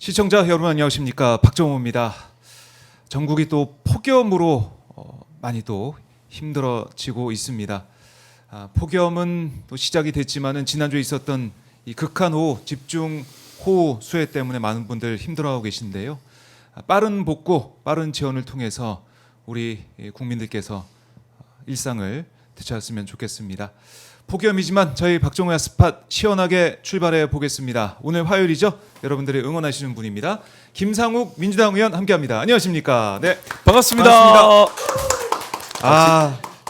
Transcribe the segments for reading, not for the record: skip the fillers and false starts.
시청자 여러분 안녕하십니까, 박정호입니다. 전국이 또 폭염으로 많이 또 힘들어지고 있습니다. 폭염은 또 시작이 됐지만은 지난주에 있었던 이 극한호우, 집중호우 수해 때문에 많은 분들 힘들어하고 계신데요. 빠른 복구, 빠른 지원을 통해서 우리 국민들께서 일상을 되찾았으면 좋겠습니다. 폭염이지만 저희 박정호야 스팟 시원하게 출발해 보겠습니다. 오늘 화요일이죠. 여러분들이 응원하시는 분입니다. 김상욱 민주당 의원 함께합니다. 안녕하십니까? 네, 반갑습니다.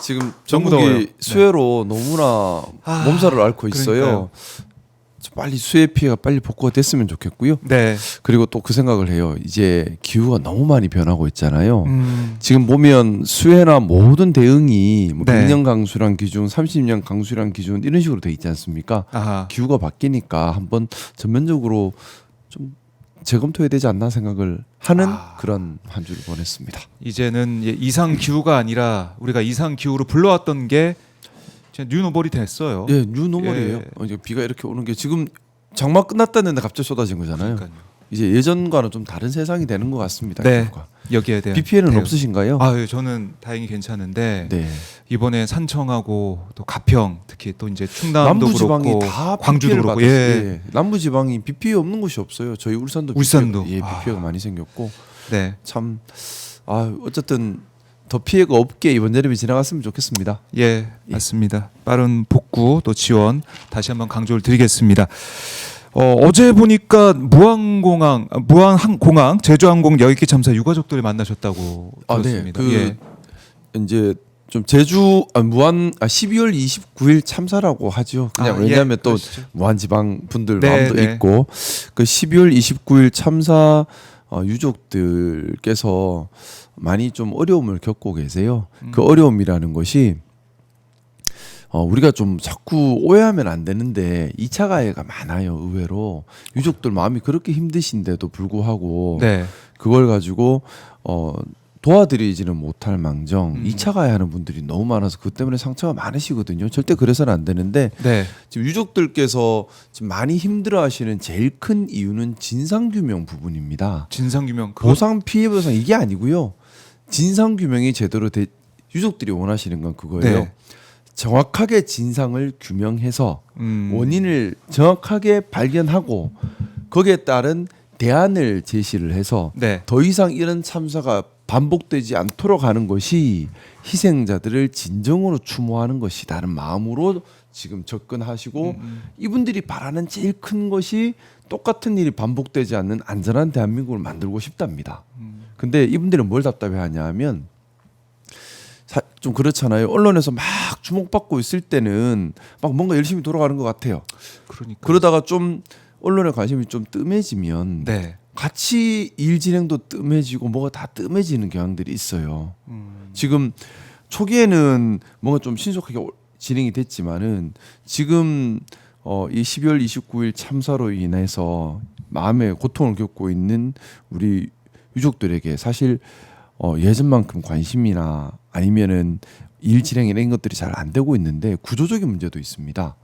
지금 전국이 더워요. 수해로 너무나 몸살을 앓고 있어요. 그러니까요. 빨리 수해 피해가 빨리 복구가 됐으면 좋겠고요. 네. 그리고 또 그 생각을 해요. 이제 기후가 너무 많이 변하고 있잖아요. 지금 보면 수해나 모든 대응이 뭐 네. 100년 강수량 기준, 30년 강수량 기준 이런 식으로 돼 있지 않습니까? 아하. 기후가 바뀌니까 한번 전면적으로 좀 재검토해야 되지 않나 생각을 하는 그런 한 주를 보냈습니다. 이제는 이상 기후가 아니라 우리가 이상 기후로 불러왔던 게 뉴노멀이 됐어요. 예, 뉴노멀이에요. 예. 이제 비가 이렇게 오는 게 지금 장마 끝났다는데 갑자기 쏟아진 거잖아요. 그러니까요. 이제 예전과는 좀 다른 세상이 되는 것 같습니다. 네. 기후가. 여기에 대한 비 피해는 대응. 없으신가요? 예, 저는 다행히 괜찮은데 네. 이번에 산청하고 또 가평, 특히 또 이제 충남도 남부 지방이 그렇고 다 광주도 비피해를 그렇고 받았어요. 예. 남부 지방이 비 피해 없는 곳이 없어요. 저희 울산도 울산도. 비 피해가 많이 생겼고 네. 참 어쨌든 더 피해가 없게 이번 여름이 지나갔으면 좋겠습니다. 예, 맞습니다. 빠른 복구 또 지원 다시 한번 강조를 드리겠습니다. 어제 보니까 무안항공항 제주항공 여객기 참사 유가족들이 만나셨다고 들었습니다. 네. 이제 좀 제주 무안 12월 29일 참사라고 하죠. 그냥 왜냐하면 또 그러시죠. 무안 지방 분들 네, 마음도 네. 있고 그 12월 29일 참사 유족들께서 많이 좀 어려움을 겪고 계세요. 그 어려움이라는 것이 우리가 좀 자꾸 오해하면 안 되는데 2차 가해가 많아요. 의외로 유족들 마음이 그렇게 힘드신데도 불구하고 네. 그걸 가지고 도와드리지는 못할 망정 2차 가해하는 분들이 너무 많아서 그 때문에 상처가 많으시거든요. 절대 그래서는 안 되는데 네. 지금 유족들께서 지금 많이 힘들어하시는 제일 큰 이유는 진상규명 부분입니다. 진상규명 보상 피해 보상 이게 아니고요. 진상규명이 제대로 유족들이 원하시는 건 그거예요. 네. 정확하게 진상을 규명해서 원인을 정확하게 발견하고 거기에 따른 대안을 제시를 해서 네. 더 이상 이런 참사가 반복되지 않도록 하는 것이 희생자들을 진정으로 추모하는 것이라는 마음으로 지금 접근하시고 이분들이 바라는 제일 큰 것이 똑같은 일이 반복되지 않는 안전한 대한민국을 만들고 싶답니다. 근데 이분들은 뭘 답답해하냐 하면 좀 그렇잖아요. 언론에서 막 주목받고 있을 때는 막 뭔가 열심히 돌아가는 것 같아요. 그러니까. 그러다가 좀 언론의 관심이 좀 뜸해지면 네. 같이 일 진행도 뜸해지고 뭐가 다 뜸해지는 경향들이 있어요. 지금 초기에는 뭔가 좀 신속하게 진행이 됐지만은 지금 이 12월 29일 참사로 인해서 마음의 고통을 겪고 있는 우리 유족들에게 사실 예전만큼 관심이나 아니면은 일 진행 이런 것들이 잘 안 되고 있는데 구조적인 문제도 있습니다.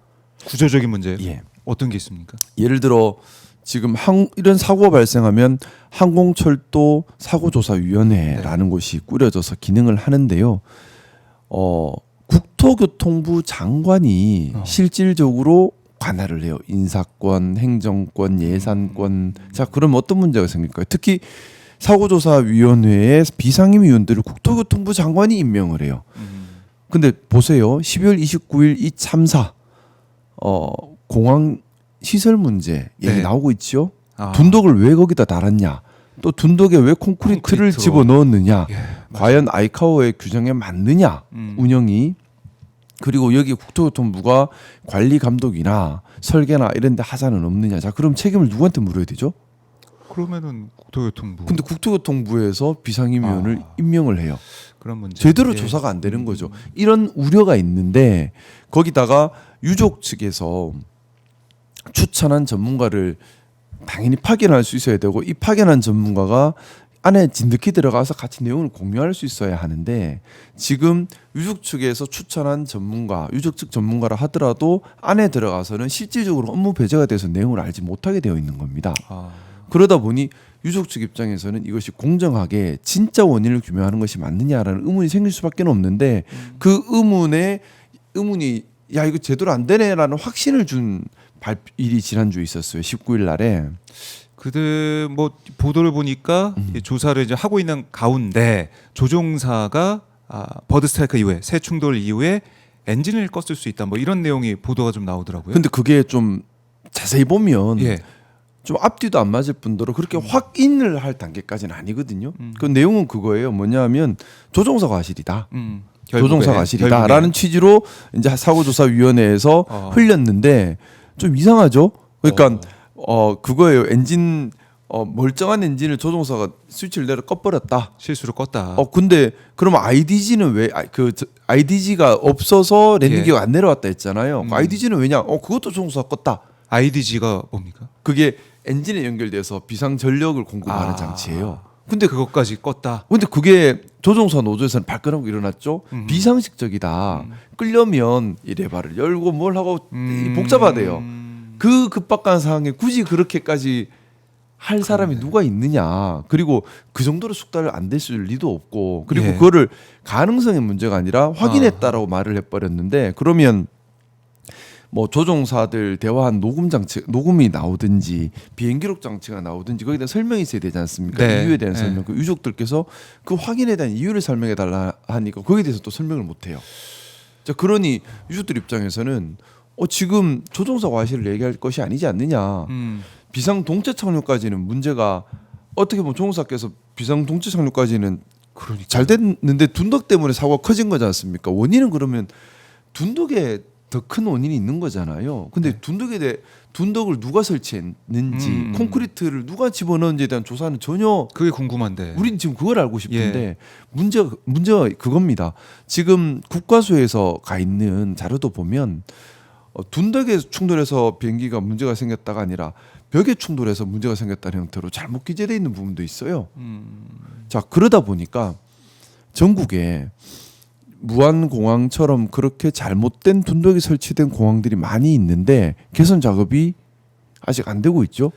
구조적인 문제. 예. 어떤 게 있습니까? 예를 들어 지금 이런 사고가 발생하면 항공철도 사고조사위원회라는 곳이 꾸려져서 기능을 하는데요. 국토교통부 장관이 실질적으로 관할을 해요. 인사권, 행정권, 예산권. 자, 그럼 어떤 문제가 생길까요? 특히 사고조사위원회의 비상임위원들을 국토교통부 장관이 임명을 해요. 근데 보세요. 12월 29일 이 참사 공항 시설 문제 얘기 네. 나오고 있죠. 둔덕을 왜 거기다 달았냐? 또 둔덕에 왜 콘크리트를 콘크리트로. 집어넣었느냐? 예, 과연 아이카오의 규정에 맞느냐? 운영이 그리고 여기 국토교통부가 관리 감독이나 설계나 이런 데 하자는 없느냐? 자, 그럼 책임을 누구한테 물어야 되죠? 그러면은 국토교통부. 근데 국토교통부에서 비상임위원을 임명을 해요. 그런 문제. 제대로 예. 조사가 안 되는 거죠. 이런 우려가 있는데 거기다가 유족 측에서 추천한 전문가를 당연히 파견할 수 있어야 되고 이 파견한 전문가가 안에 진득히 들어가서 같이 내용을 공유할 수 있어야 하는데 지금 유족 측에서 추천한 전문가, 유족 측 전문가라 하더라도 안에 들어가서는 실질적으로 업무 배제가 돼서 내용을 알지 못하게 되어 있는 겁니다. 그러다 보니 유족 측 입장에서는 이것이 공정하게 진짜 원인을 규명하는 것이 맞느냐라는 의문이 생길 수밖에 없는데 그 의문이 야 이거 제대로 안 되네라는 확신을 준 일이 지난주에 있었어요. 19일 날에. 그들 뭐 보도를 보니까 조사를 이제 하고 있는 가운데 조종사가 버드 스트라이크 이후에 새 충돌 이후에 엔진을 껐을 수 있다. 뭐 이런 내용이 보도가 좀 나오더라고요. 근데 그게 좀 자세히 보면 예. 좀 앞뒤도 안 맞을 뿐더러 그렇게 확인을 할 단계까지는 아니거든요. 그 내용은 그거예요. 뭐냐면 조종사 과실이다. 조종사 과실이다라는 취지로 이제 사고조사위원회에서 흘렸는데 좀 이상하죠. 그러니까 그거예요. 엔진 멀쩡한 엔진을 조종사가 스위치를 내려 꺼버렸다. 실수로 껐다. 근데 그러면 IDG는 왜 IDG가 없어서 랜딩기가 안 내려왔다 했잖아요. 그 IDG는 왜냐? 그것도 조종사가 껐다. IDG가 뭡니까? 그게 엔진에 연결돼서 비상 전력을 공급하는 장치예요. 근데 그것까지 껐다. 근데 그게 조종사 노조에서는 발끈하고 일어났죠. 비상식적이다. 끌려면 이 레바를 열고 뭘 하고 복잡하대요. 그 급박한 상황에 굳이 그렇게까지 할 사람이 누가 있느냐. 그리고 그 정도로 숙달을 안 됐을 리도 없고 그리고 예. 그거를 가능성의 문제가 아니라 확인했다라고 말을 해버렸는데 그러면 뭐 조종사들 대화한 녹음이 나오든지 비행기록 장치가 나오든지 거기에 대한 설명이 있어야 되지 않습니까? 네. 이유에 대한 네. 설명. 그 유족들께서 그 확인에 대한 이유를 설명해 달라 하니까 거기에 대해서 또 설명을 못 해요. 자, 그러니 유족들 입장에서는 지금 조종사 과실을 얘기할 것이 아니지 않느냐. 비상 동체 착륙까지는 문제가 어떻게 보면 조종사께서 비상 동체 착륙까지는 잘 됐는데 둔덕 때문에 사고가 커진 거지 않습니까? 원인은 그러면 둔덕에 더 큰 원인이 있는 거잖아요. 근데 둔덕을 누가 설치했는지 콘크리트를 누가 집어넣은지에 대한 조사는 전혀 그게 궁금한데. 우린 지금 그걸 알고 싶은데 문제가 그겁니다. 지금 국과수에서 가 있는 자료도 보면 둔덕에 충돌해서 비행기가 문제가 생겼다가 아니라 벽에 충돌해서 문제가 생겼다는 형태로 잘못 기재되어 있는 부분도 있어요. 자, 그러다 보니까 전국에 무안공항처럼 그렇게 잘못된 둔덕이 설치된 공항들이 많이 있는데 개선 작업이 아직 안 되고 있죠.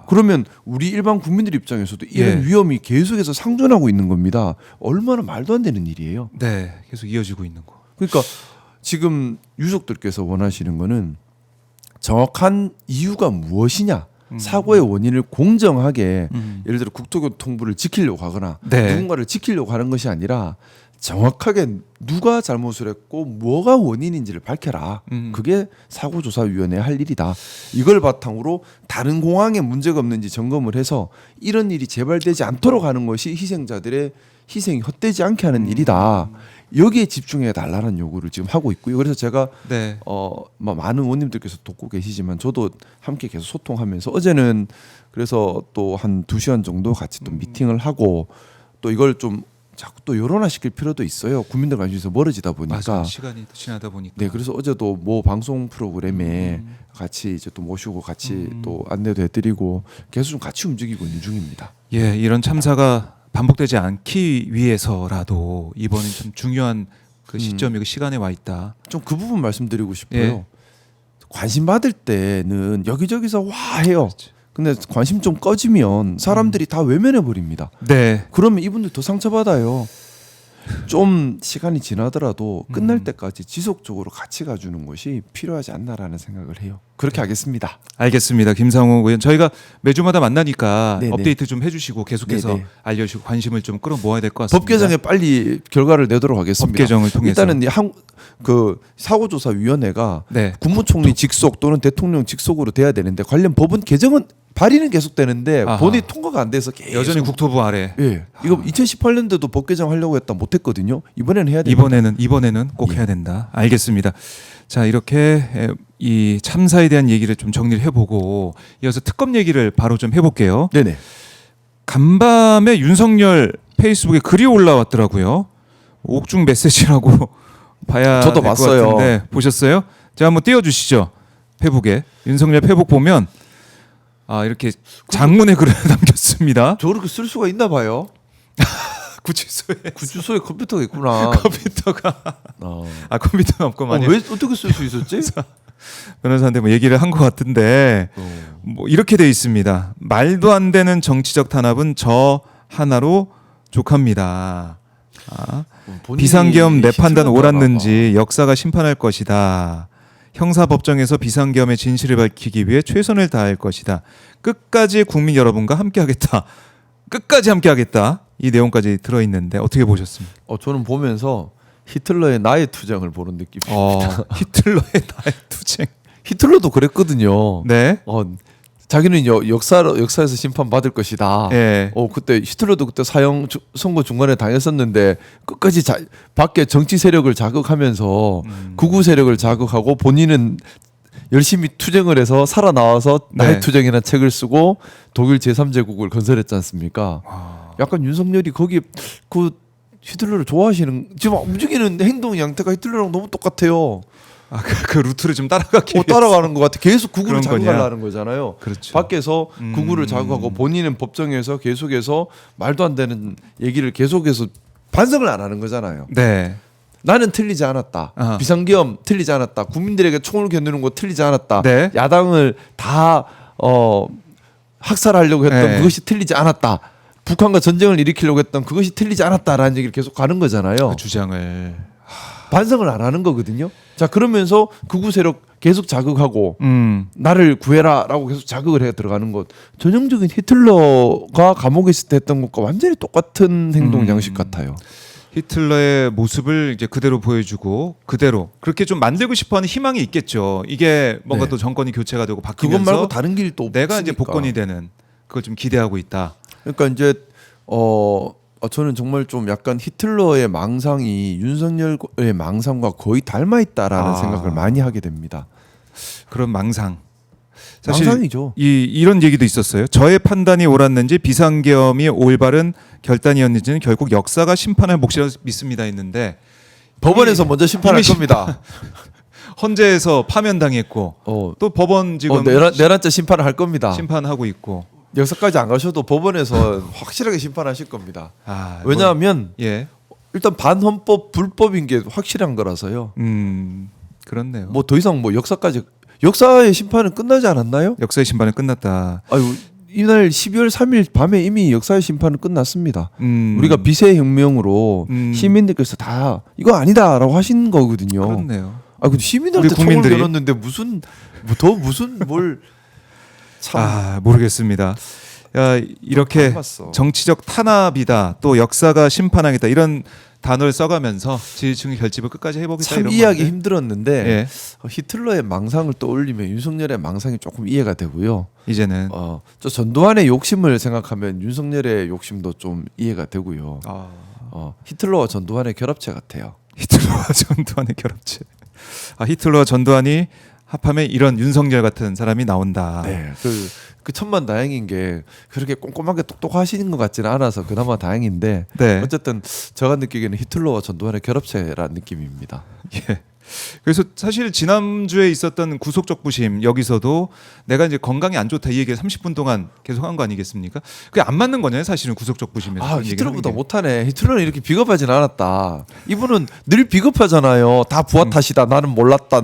그러면 우리 일반 국민들 입장에서도 이런 예. 위험이 계속해서 상존하고 있는 겁니다. 얼마나 말도 안 되는 일이에요. 네, 계속 이어지고 있는 거. 그러니까 지금 유족들께서 원하시는 거는 정확한 이유가 무엇이냐, 사고의 원인을 공정하게 예를 들어 국토교통부를 지키려고 하거나 네. 누군가를 지키려고 하는 것이 아니라 정확하게 누가 잘못을 했고 뭐가 원인인지를 밝혀라. 그게 사고조사위원회의 할 일이다. 이걸 바탕으로 다른 공항에 문제가 없는지 점검을 해서 이런 일이 재발되지 않도록 하는 것이 희생자들의 희생이 헛되지 않게 하는 일이다. 여기에 집중해 달라는 요구를 지금 하고 있고요. 그래서 제가 네. 많은 의원님들께서 돕고 계시지만 저도 함께 계속 소통하면서 어제는 그래서 또 한 2시간 정도 같이 또 미팅을 하고 또 이걸 좀 자꾸 또 여론화시킬 필요도 있어요. 국민들 관심에서 멀어지다 보니까. 맞아. 시간이 또 지나다 보니까. 네, 그래서 어제도 모 방송 프로그램에 같이 이제 또 모시고 같이 또 안내도 해드리고 계속 좀 같이 움직이고 있는 중입니다. 예, 이런 참사가 반복되지 않기 위해서라도 이번엔 참 중요한 그 시점이고 시간에 와 있다. 좀 그 부분 말씀드리고 싶어요. 예. 관심 받을 때는 여기저기서 와 해요. 근데 관심 좀 꺼지면 사람들이 다 외면해 버립니다. 네. 그러면 이분들 더 상처받아요. 좀 시간이 지나더라도 끝날 때까지 지속적으로 같이 가주는 것이 필요하지 않나라는 생각을 해요. 그렇게 하겠습니다. 알겠습니다. 김상욱 의원. 저희가 매주마다 만나니까 네네. 업데이트 좀 해주시고 계속해서 네네. 알려주시고 관심을 좀 끌어모아야 될 것 같습니다. 법 개정에 빨리 결과를 내도록 하겠습니다. 법 개정을 통해서. 일단은 그 사고조사위원회가 네. 국무총리 직속 또는 대통령 직속으로 돼야 되는데 관련 법은 개정은 발의는 계속되는데 아하. 본회의 통과가 안 돼서 계속 여전히 국토부 아래. 예. 이거 2018년도도 법 개정하려고 했다 못했거든요. 이번에는 해야 됩니다. 이번에는 꼭 예. 해야 된다. 알겠습니다. 자, 이렇게 이 참사에 대한 얘기를 좀 정리를 해보고 이어서 특검 얘기를 바로 좀 해볼게요. 네네. 간밤에 윤석열 페이스북에 글이 올라왔더라고요. 옥중 메시지라고 봐야 저도 될 것 봤어요. 같은데 보셨어요? 자, 한번 띄워주시죠. 페북에 윤석열 페북 보면 이렇게 장문의 글을 남겼습니다. 저렇게 쓸 수가 있나 봐요. 구치소에 구주소에 컴퓨터가 있구나. 컴퓨터가 컴퓨터는 없고 왜 어떻게 쓸 수 있었지? 변호사한테 뭐 얘기를 한 것 같은데 뭐 이렇게 돼 있습니다. 말도 안 되는 정치적 탄압은 저 하나로 족합니다. 비상계엄 내 판단 옳았는지 역사가 심판할 것이다. 형사법정에서 비상계엄의 진실을 밝히기 위해 최선을 다할 것이다. 끝까지 국민 여러분과 함께하겠다. 끝까지 함께하겠다. 이 내용까지 들어있는데 어떻게 보셨습니까? 저는 보면서 히틀러의 나의 투쟁을 보는 느낌입니다. 히틀러의 나의 투쟁. 히틀러도 그랬거든요. 네. 자기는 역사에서 심판 받을 것이다. 네. 그때 히틀러도 그때 사형 선고 중간에 당했었는데 끝까지 밖에 정치 세력을 자극하면서 극우 세력을 자극하고 본인은 열심히 투쟁을 해서 살아나와서 나의 네. 투쟁이라는 책을 쓰고 독일 제3제국을 건설했지 않습니까? 약간 윤석열이 거기 그 히틀러를 좋아하시는 지금 움직이는 행동 양태가 히틀러랑 너무 똑같아요. 그 루트를 좀 따라가기 위해서. 따라가는 것 같아. 계속 극우를 그런 거냐? 자극하려는 거잖아요. 그렇죠. 밖에서 극우를 자극하고 본인은 법정에서 계속해서 말도 안 되는 얘기를 계속해서 반성을 안 하는 거잖아요. 네. 나는 틀리지 않았다. 아하. 비상계엄 틀리지 않았다. 국민들에게 총을 겨누는 거 틀리지 않았다. 네. 야당을 다 학살하려고 했던 네. 그것이 틀리지 않았다. 북한과 전쟁을 일으키려고 했던 그것이 틀리지 않았다라는 얘기를 계속 가는 거잖아요. 그 주장을. 반성을 안 하는 거거든요. 자, 그러면서 극우 세력 계속 자극하고 나를 구해라라고 계속 자극을 해 들어가는 것. 전형적인 히틀러가 감옥에 있을 때 했던 것과 완전히 똑같은 행동 양식 같아요. 히틀러의 모습을 이제 그대로 보여주고 그대로 그렇게 좀 만들고 싶어하는 희망이 있겠죠. 이게 뭔가 네. 또 정권이 교체가 되고 바뀌면서 그것 말고 다른 길이 또 내가 이제 없으니까. 복권이 되는 그걸 좀 기대하고 있다. 그러니까 이제 저는 정말 좀 약간 히틀러의 망상이 윤석열의 망상과 거의 닮아 있다라는 생각을 많이 하게 됩니다. 그런 망상. 사실 망상이죠. 이런 얘기도 있었어요. 저의 판단이 옳았는지 비상계엄이 올바른 결단이었는지는 결국 역사가 심판할 몫이라고 믿습니다 했는데 법원에서 먼저 심판할 이미 겁니다. 헌재에서 파면당했고 또 법원 지금 내란죄 심판을 할 겁니다. 심판하고 있고 역사까지 안 가셔도 법원에서 확실하게 심판하실 겁니다. 왜냐하면 예. 일단 반헌법 불법인 게 확실한 거라서요. 그렇네요. 뭐 더 이상 뭐 역사의 심판은 끝나지 않았나요? 역사의 심판은 끝났다. 아유, 이날 12월 3일 밤에 이미 역사의 심판은 끝났습니다. 우리가 비세 혁명으로 시민들께서 다 이거 아니다라고 하신 거거든요. 그렇네요. 근데 시민들한테 우리 총을 국민들이? 겨눴는데 무슨 뭘 참 모르겠습니다. 이렇게 닮았어. 정치적 탄압이다, 또 역사가 심판하겠다 이런 단어를 써가면서 지지층의 결집을 끝까지 해보겠다 참 이런 이해하기 건데. 힘들었는데 예. 히틀러의 망상을 떠올리면 윤석열의 망상이 조금 이해가 되고요. 이제는 저 전두환의 욕심을 생각하면 윤석열의 욕심도 좀 이해가 되고요. 히틀러와 전두환의 결합체 같아요. 히틀러와 전두환의 결합체. 히틀러와 전두환이 합하면 이런 윤석열 같은 사람이 나온다. 네, 그 천만 다행인 게 그렇게 꼼꼼하게 똑똑하시는 것 같지는 않아서 그나마 다행인데 네. 어쨌든 제가 느끼기에는 히틀러와 전두환의 결합체라는 느낌입니다. 예. 그래서 사실 지난주에 있었던 구속적 부심 여기서도 내가 이제 건강이 안 좋다 이 얘기 30분 동안 계속 한 거 아니겠습니까? 그게 안 맞는 거냐 사실은 구속적 부심에서. 히틀러보다 못하네. 히틀러는 이렇게 비겁하진 않았다. 이분은 늘 비겁하잖아요. 다 부하 탓이다. 나는 몰랐다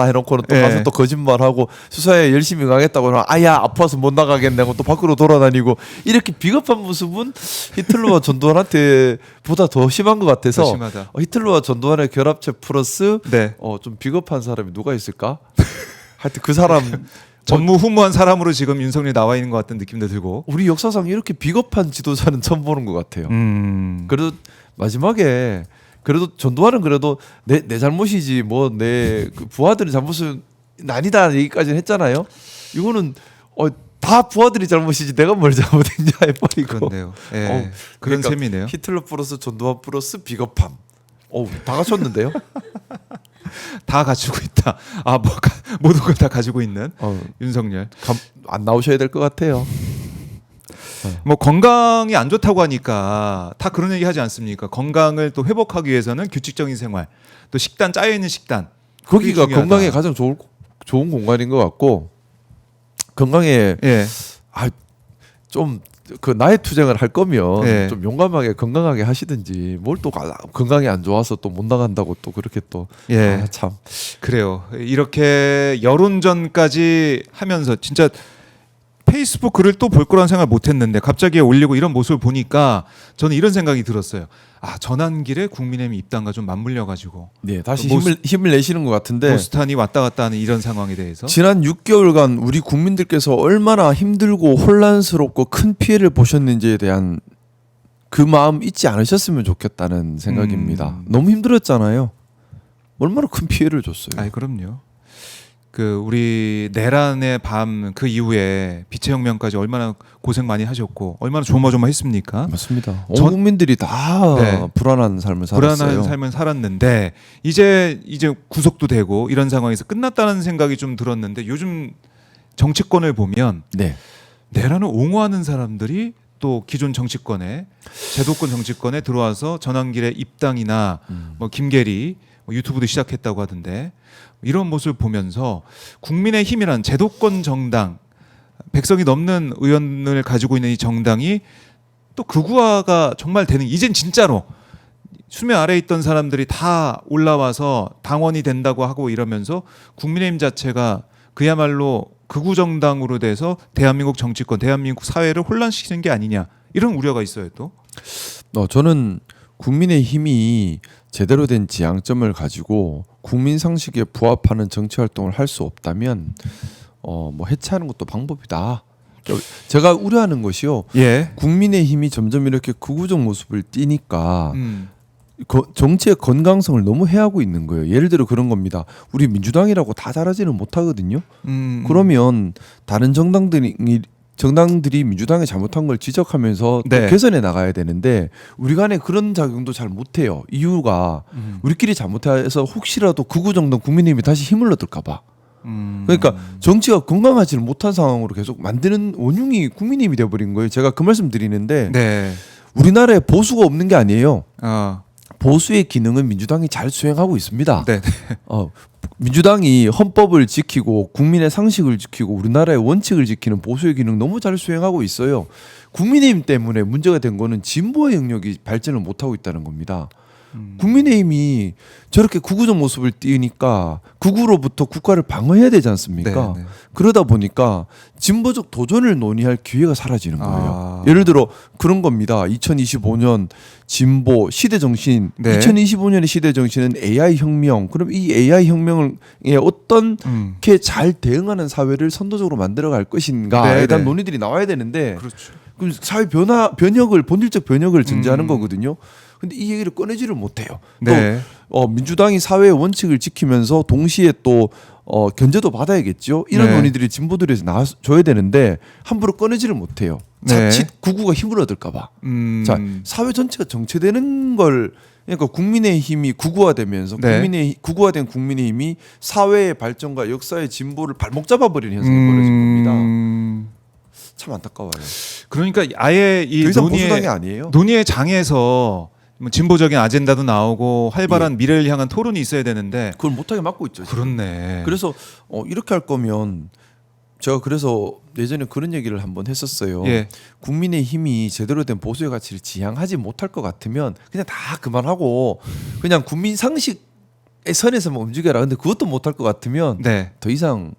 해놓고는 또 예. 가서 또 거짓말하고 수사에 열심히 가겠다고 하면 아야 아파서 못 나가겠네 하고 또 밖으로 돌아다니고 이렇게 비겁한 모습은 히틀러와 전두환한테 보다 더 심한 것 같아서 더 심하다. 히틀러와 전두환의 결합체 플러스 네. 좀 비겁한 사람이 누가 있을까? 하여튼 그 사람 전무후무한 사람으로 지금 윤석열이 나와 있는 것 같은 느낌도 들고. 우리 역사상 이렇게 비겁한 지도자는 처음 보는 것 같아요. 그래도 마지막에 그래도 전두환은 그래도 내 잘못이지 뭐 내 그 부하들의 잘못은 아니다 얘기까지는 했잖아요. 이거는 다 부하들이 잘못이지 내가 뭘 잘못했냐 해버리고. 그런데요. 예. 그런 그러니까 셈이네요. 히틀러 플러스 전두환 플러스 비겁함. 다 갖췄는데요? 다 가지고 있다. 모두가 다 가지고 있는 윤석열. 안 나오셔야 될 것 같아요. 뭐 건강이 안 좋다고 하니까 다 그런 얘기 하지 않습니까? 건강을 또 회복하기 위해서는 규칙적인 생활, 또 식단 짜여 있는 식단. 거기가 그게 중요하다. 건강에 가장 좋은 공간인 것 같고 건강에 예. 좀 그 나의 투쟁을 할 거면 네. 좀 용감하게 건강하게 하시든지 뭘 또 건강이 안 좋아서 또 못 나간다고 또 그렇게 또 예. 참. 그래요. 이렇게 여론전까지 하면서 진짜 페이스북 글을 또 볼 거란 생각 못 했는데 갑자기 올리고 이런 모습을 보니까 저는 이런 생각이 들었어요. 아, 전환길에 국민의힘 입당과 좀 맞물려 가지고 네, 다시 뭐 힘을 내시는 것 같은데 보스탄이 왔다 갔다 하는 이런 상황에 대해서 지난 6개월간 우리 국민들께서 얼마나 힘들고 혼란스럽고 큰 피해를 보셨는지에 대한 그 마음 잊지 않으셨으면 좋겠다는 생각입니다. 너무 힘들었잖아요. 얼마나 큰 피해를 줬어요. 아이 그럼요. 그 우리 내란의 밤 그 이후에 빛의 혁명까지 얼마나 고생 많이 하셨고 얼마나 조마조마했습니까? 맞습니다. 온 전- 국민들이 다 네. 불안한 삶을 살았어요. 불안한 삶을 살았는데 이제 구속도 되고 이런 상황에서 끝났다는 생각이 좀 들었는데 요즘 정치권을 보면 네. 내란을 옹호하는 사람들이 또 기존 정치권에 제도권 정치권에 들어와서 전환길에 입당이나 뭐 김계리 뭐 유튜브도 시작했다고 하던데 이런 모습을 보면서 국민의힘이란 제도권 정당 100석이 넘는 의원을 가지고 있는 이 정당이 또 극우화가 정말 되는 이젠 진짜로 수면 아래에 있던 사람들이 다 올라와서 당원이 된다고 하고 이러면서 국민의힘 자체가 그야말로 극우 정당으로 돼서 대한민국 정치권, 대한민국 사회를 혼란시키는 게 아니냐 이런 우려가 있어요 또. 저는 국민의힘이 제대로 된 지향점을 가지고 국민 상식에 부합하는 정치 활동을 할 수 없다면 뭐 해체하는 것도 방법이다. 제가 우려하는 것이요. 예. 국민의힘이 점점 이렇게 극우적 모습을 띠니까 음. 정치의 건강성을 너무 해하고 있는 거예요. 예를 들어 그런 겁니다. 우리 민주당이라고 다 잘하지는 못하거든요. 그러면 다른 정당들이 민주당이 잘못한 걸 지적하면서 또 네. 개선해 나가야 되는데 우리 간에 그런 작용도 잘 못해요. 이유가 우리끼리 잘못해서 혹시라도 극우 정당 국민의힘이 다시 힘을 얻을까 봐. 그러니까 정치가 건강하지는 못한 상황으로 계속 만드는 원흉이 국민의힘이 돼버린 거예요. 제가 그 말씀 드리는데 네. 우리나라에 보수가 없는 게 아니에요. 어. 보수의 기능은 민주당이 잘 수행하고 있습니다. 네. 민주당이 헌법을 지키고 국민의 상식을 지키고 우리나라의 원칙을 지키는 보수의 기능 너무 잘 수행하고 있어요. 국민의힘 때문에 문제가 된 거는 진보의 영역이 발전을 못하고 있다는 겁니다. 국민의힘이 저렇게 극우적 모습을 띄우니까 극우로부터 국가를 방어해야 되지 않습니까? 네, 네. 그러다 보니까 진보적 도전을 논의할 기회가 사라지는 거예요. 아. 예를 들어 그런 겁니다. 2025년 진보 시대 정신, 네. 2025년의 시대 정신은 AI 혁명. 그럼 이 AI 혁명에 어떻게 잘 대응하는 사회를 선도적으로 만들어 갈 것인가에 네, 대한 네. 논의들이 나와야 되는데 그렇죠. 그럼 사회 본질적 변혁을 전제하는 거거든요. 근데 이 얘기를 꺼내지를 못해요. 네. 또 민주당이 사회의 원칙을 지키면서 동시에 또 견제도 받아야겠죠. 이런 네. 논의들이 진보들에서 나와줘야 되는데 함부로 꺼내지를 못해요. 네. 자칫 극우가 힘을 얻을까봐. 자, 사회 전체가 정체되는 걸 그러니까 국민의힘이 극우화되면서 네. 극우화된 국민의힘이 사회의 발전과 역사의 진보를 발목 잡아버리는 현상이 벌어진 겁니다. 참 안타까워요. 그러니까 아예 이 더 이상 보수당이 논의의 아니에요. 논의의 장에서 뭐 진보적인 아젠다도 나오고 활발한 미래를 향한 토론이 있어야 되는데 그걸 못하게 막고 있죠. 지금. 그렇네. 그래서 이렇게 할 거면 제가 그래서 예전에 그런 얘기를 한번 했었어요. 예. 국민의힘이 제대로 된 보수의 가치를 지향하지 못할 것 같으면 그냥 다 그만하고 그냥 국민 상식의 선에서만 움직여라. 근데 그것도 못할 것 같으면 네. 더 이상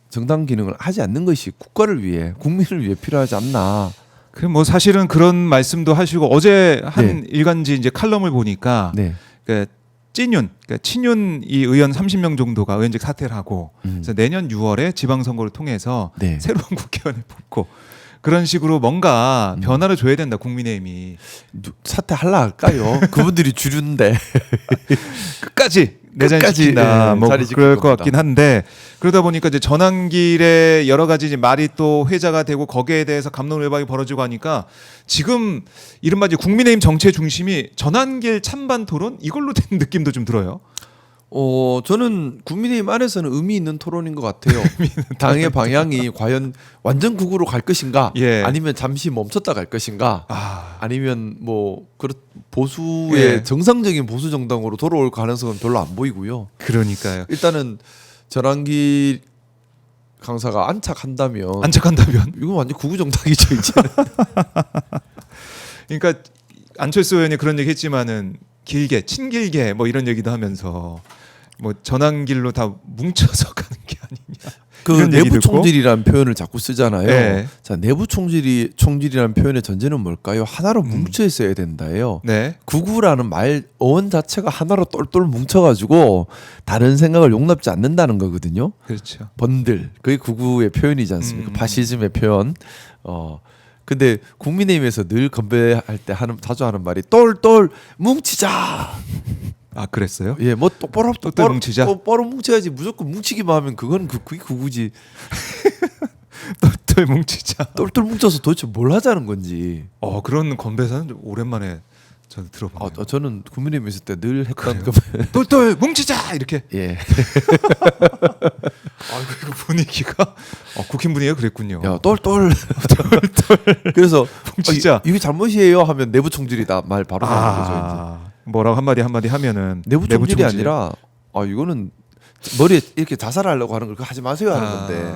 정당 기능을 하지 않는 것이 국가를 위해 국민을 위해 필요하지 않나. 그 뭐 사실은 그런 말씀도 하시고 어제 한 네. 일간지 이제 칼럼을 보니까 네. 그 그러니까 친윤 이 의원 30명 정도가 의원직 사퇴를 하고 그래서 내년 6월에 지방선거를 통해서 네. 새로운 국회의원을 뽑고 그런 식으로 뭔가 변화를 줘야 된다 국민의힘이 사퇴할라 할까요? 그분들이 주류인데. 끝까지 내자리 끝까지, 지킨다. 예, 뭐 자리 지킬 그럴 것 겁니다. 같긴 한데 그러다 보니까 이제 전환길에 여러 가지 이제 말이 또 회자가 되고 거기에 대해서 갑론을박이 벌어지고 하니까 지금 이른바 이제 국민의힘 정치의 중심이 전환길 찬반 토론 이걸로 된 느낌도 좀 들어요. 저는 국민의힘 안에서는 의미 있는 토론인 것 같아요. 당의 방향이 과연 완전 극우로 갈 것인가, 예. 아니면 잠시 멈췄다 갈 것인가, 아니면 뭐 보수의 예. 정상적인 보수 정당으로 돌아올 가능성은 별로 안 보이고요. 그러니까요. 일단은 전환길 강사가 안착한다면 안착한다면 이거 완전 구구정당이죠 이제. 그러니까 안철수 의원이 그런 얘기 했지만은 길게 친길게 뭐 이런 얘기도 하면서 뭐 전환길로 다 뭉쳐서 가는 게 아니냐. 그 이런 얘기 내부 듣고. 총질이라는 표현을 자꾸 쓰잖아요. 네. 자, 내부 총질이라는 표현의 전제는 뭘까요? 하나로 뭉쳐 있어야 된다예요. 네. 구구라는 말 어원 자체가 하나로 똘똘 뭉쳐가지고 다른 생각을 용납지 않는다는 거거든요. 그렇죠. 번들 그게 구구의 표현이지 않습니까? 파시즘의 표현. 근데 국민의힘에서 늘 건배할 때 자주 하는 말이 똘똘 뭉치자. 아 그랬어요? 예, 뭐 똑바로 똘똘 뭉치자? 똑바로 뭉쳐야지. 무조건 뭉치기만 하면 그건 그게 구구지. 똘똘 뭉치자. 똘똘 뭉쳐서 도대체 뭘 하자는 건지. 그런 건배사는 좀 오랜만에 저는 들어봤네요. 저는 국민의힘 있을 때 늘 했던 똘똘 뭉치자 이렇게. 예. 아이고 이거 분위기가 국힘 분위기가 그랬군요. 야, 똘똘. 그래서 뭉치자. 이게 잘못이에요 하면 내부 총질이다 말 바로 나오는 거죠. 이제. 뭐라고 한마디 하면은 내부 총질이 아니라 이거는 머리에 이렇게 자살하려고 하는 걸 그거 하지 마세요 하는 건데.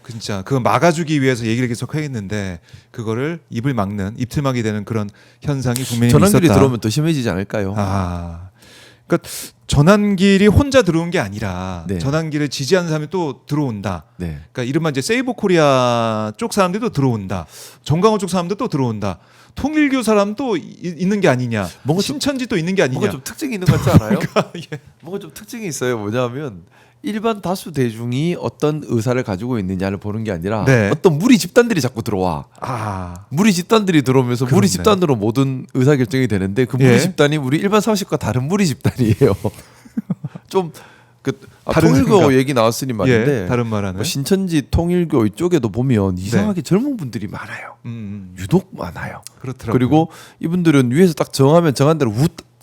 진짜 그거 막아주기 위해서 얘기를 계속 하겠는데 그거를 입을 막는 입틀막이 되는 그런 현상이 국민의힘에 있었다. 전환길이 들어오면 더 심해지지 않을까요? 그러니까 전환길이 혼자 들어온 게 아니라 네. 전환길을 지지하는 사람이 또 들어온다. 네. 그러니까 이른바 이제 세이브 코리아 쪽 사람들도 들어온다. 정강호 쪽 사람도 또 들어온다. 통일교 사람도 있는 게 아니냐. 뭔가 신천지 또 있는 게 아니냐. 뭔가 좀 특징이 있는 것 같지 않아요? 예. 뭔가 좀 특징이 있어요. 뭐냐면 일반 다수 대중이 어떤 의사를 가지고 있느냐를 보는 게 아니라 네. 어떤 무리 집단들이 자꾸 들어와. 무리 집단들이 들어오면서 그렇네. 무리 집단으로 모든 의사 결정이 되는데 그 무리 예. 집단이 우리 일반 상식과 다른 무리 집단이에요. 좀 다른 통일교 생각. 얘기 나왔으니 말인데 예, 다른 말하는. 뭐 신천지 통일교 이쪽에도 보면 이상하게 젊은 분들이 많아요. 유독 많아요. 그렇더라고요. 그리고 이분들은 위에서 딱 정하면 정한 대로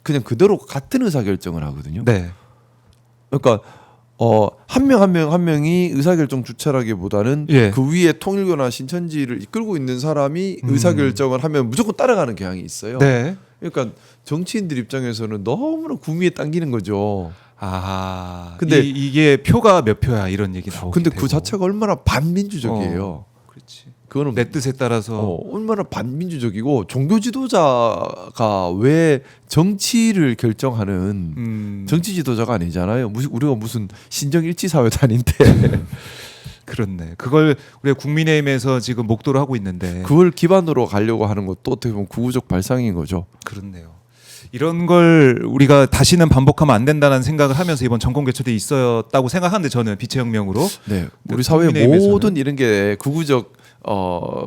그냥 그대로 같은 의사 결정을 하거든요. 네. 그러니까 한 명이 의사결정 주체라기보다는 예. 그 위에 통일교나 신천지를 이끌고 있는 사람이 의사결정을 하면 무조건 따라가는 경향이 있어요. 네. 그러니까 정치인들 입장에서는 너무나 구미에 당기는 거죠. 근데 근데 이게 표가 몇 표야 이런 얘기 나오고. 근데 그 자체가 얼마나 반민주적이에요. 그렇지. 그거는 내 뜻에 따라서 얼마나 반민주적이고 종교 지도자가 왜 정치를 결정하는 정치 지도자가 아니잖아요. 우리가 무슨 신정 일치 사회도 아닌데 그렇네. 그걸 우리가 국민의힘에서 지금 목도를 하고 있는데 그걸 기반으로 가려고 하는 것도 어떻게 보면 구구적 발상인 거죠. 그렇네요. 이런 걸 우리가 다시는 반복하면 안 된다는 생각을 하면서 이번 정권 개최도 있었다고 생각하는데 저는 빛의 혁명으로 네, 우리 사회의 국민의힘에서는 모든 이런 게 구구적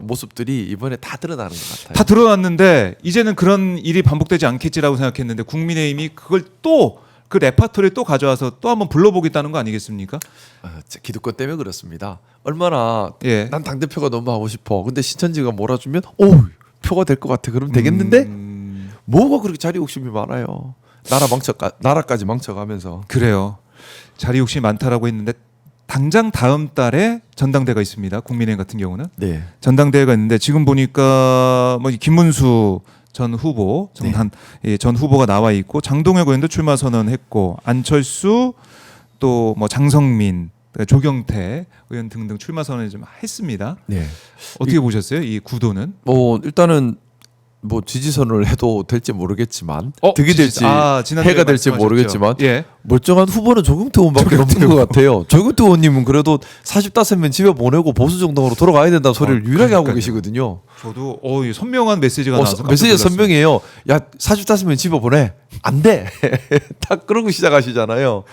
모습들이 이번에 다 드러나는 것 같아요. 다 드러났는데 이제는 그런 일이 반복되지 않겠지라고 생각했는데 국민의힘이 그걸 또 그 레파토리를 또 가져와서 또 한번 불러보겠다는 거 아니겠습니까? 기득권 때문에 그렇습니다. 얼마나 예. 난 당대표가 너무 하고 싶어. 근데 신천지가 몰아주면 표가 될 것 같아. 그럼 되겠는데? 뭐가 그렇게 자리 욕심이 많아요. 나라까지 망쳐가면서. 그래요. 자리 욕심이 많다라고 했는데 당장 다음 달에 전당대가 있습니다. 국민의힘 같은 경우는 네. 전당대회가 있는데 지금 보니까 뭐 김문수 전 후보 전 후보가 나와 있고 장동혁 의원도 출마 선언했고 안철수 또 뭐 장성민 조경태 의원 등등 출마 선언을 좀 했습니다. 네. 어떻게 보셨어요? 이 구도는? 일단은 뭐 지지선을 해도 될지 모르겠지만 득이 지지- 될지 지난주에 해가 될지 말씀하셨죠. 모르겠지만 예. 멀쩡한 후보는 조경태 의원밖에 없는 것 같아요. 조경태 의원님은 그래도 45명 집에 보내고 보수 정당으로 돌아가야 된다는 소리를 유일하게 하고 그러니까요. 계시거든요. 저도 이 선명한 메시지가 나와서 메시지 깜짝 놀랐어요. 선명해요. 야 45명 집에 보내. 안 돼. 딱 그러고 시작하시잖아요.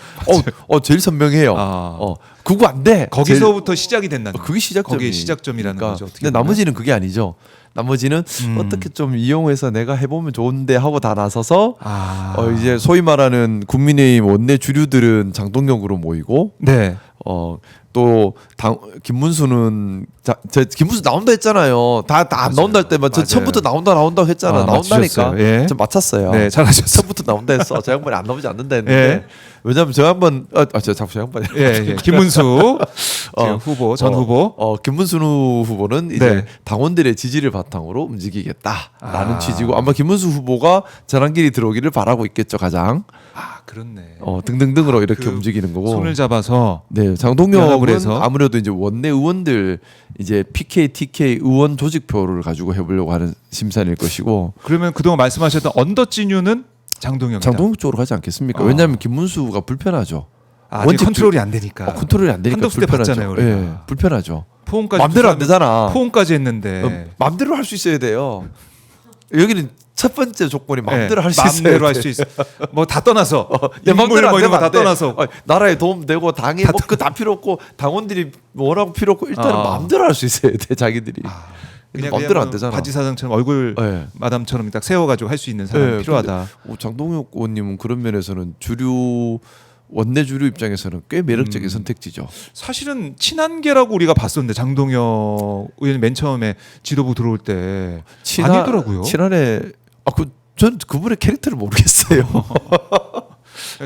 제일 선명해요. 그거 안 돼. 거기서부터 시작이 된다는 그게 시작점이. 거기에 시작점이라는 거죠. 어떻게 근데 보면. 나머지는 그게 아니죠. 나머지는 어떻게 좀 이용해서 내가 해보면 좋은데 하고 다 나서서 이제 소위 말하는 국민의힘 원내 주류들은 장동혁으로 모이고 네. 또 김문수는 김문수 나온다 했잖아요. 다 안 나온다 할 때만 저 처음부터 나온다고 했잖아. 나온다니까. 맞추셨어요. 예. 좀 맞췄어요. 네, 잘하셨어요. 처음부터 나온다 했어. 저 양반이 안 나오지 않는다 했는데 예. 왜냐면 저 양반 자꾸 저 양반이 예. 김문수 지금 후보 전 후보. 김문수 후보는 이제 네. 당원들의 지지를 바탕으로 움직이겠다라는 취지고 아마 김문수 후보가 전환길이 들어오기를 바라고 있겠죠 가장. 그렇네. 등등등으로 이렇게 그 움직이는 거고. 손을 잡아서 네, 장동혁 지금은 그래서 아무래도 이제 원내 의원들 이제 PK, TK 의원 조직표를 가지고 해보려고 하는 심사일 것이고 그러면 그동안 말씀하셨던 언더진유는 장동혁이다. 장동혁 쪽으로 가지 않겠습니까? 어. 왜냐하면 김문수가 불편하죠. 아직 원칙 컨트롤이 안 되니까. 컨트롤이 안 되니까 한덕수 때 불편하죠. 봤잖아요, 우리가. 예, 불편하죠. 포옹까지 마음대로 안 되잖아. 포옹까지 했는데 마음대로 할 수 있어야 돼요. 여기는 첫 번째 조건이 마음대로 네, 할 수 있어야 마음대로 돼. 할 수 있어. 뭐 다 떠나서 내 마음대로 뭐 안 이런 되면 거 다 안 돼. 떠나서 나라에 도움 되고 당에 뭐그다 필요 없고 당원들이 뭐라고 필요 없고 일단은 아. 마음대로 할 수 있어야 돼 자기들이. 그냥 마음대로 안 뭐 되잖아. 바지 사장처럼 얼굴 네. 마담처럼 딱 세워가지고 할 수 있는 사람이 네, 필요하다. 장동혁 의원님은 그런 면에서는 주류 원내 주류 입장에서는 꽤 매력적인 선택지죠. 사실은 친한계라고 우리가 봤었는데 장동혁 의원 맨 처음에 지도부 들어올 때 아니더라고요. 친한에 전 그분의 캐릭터를 모르겠어요.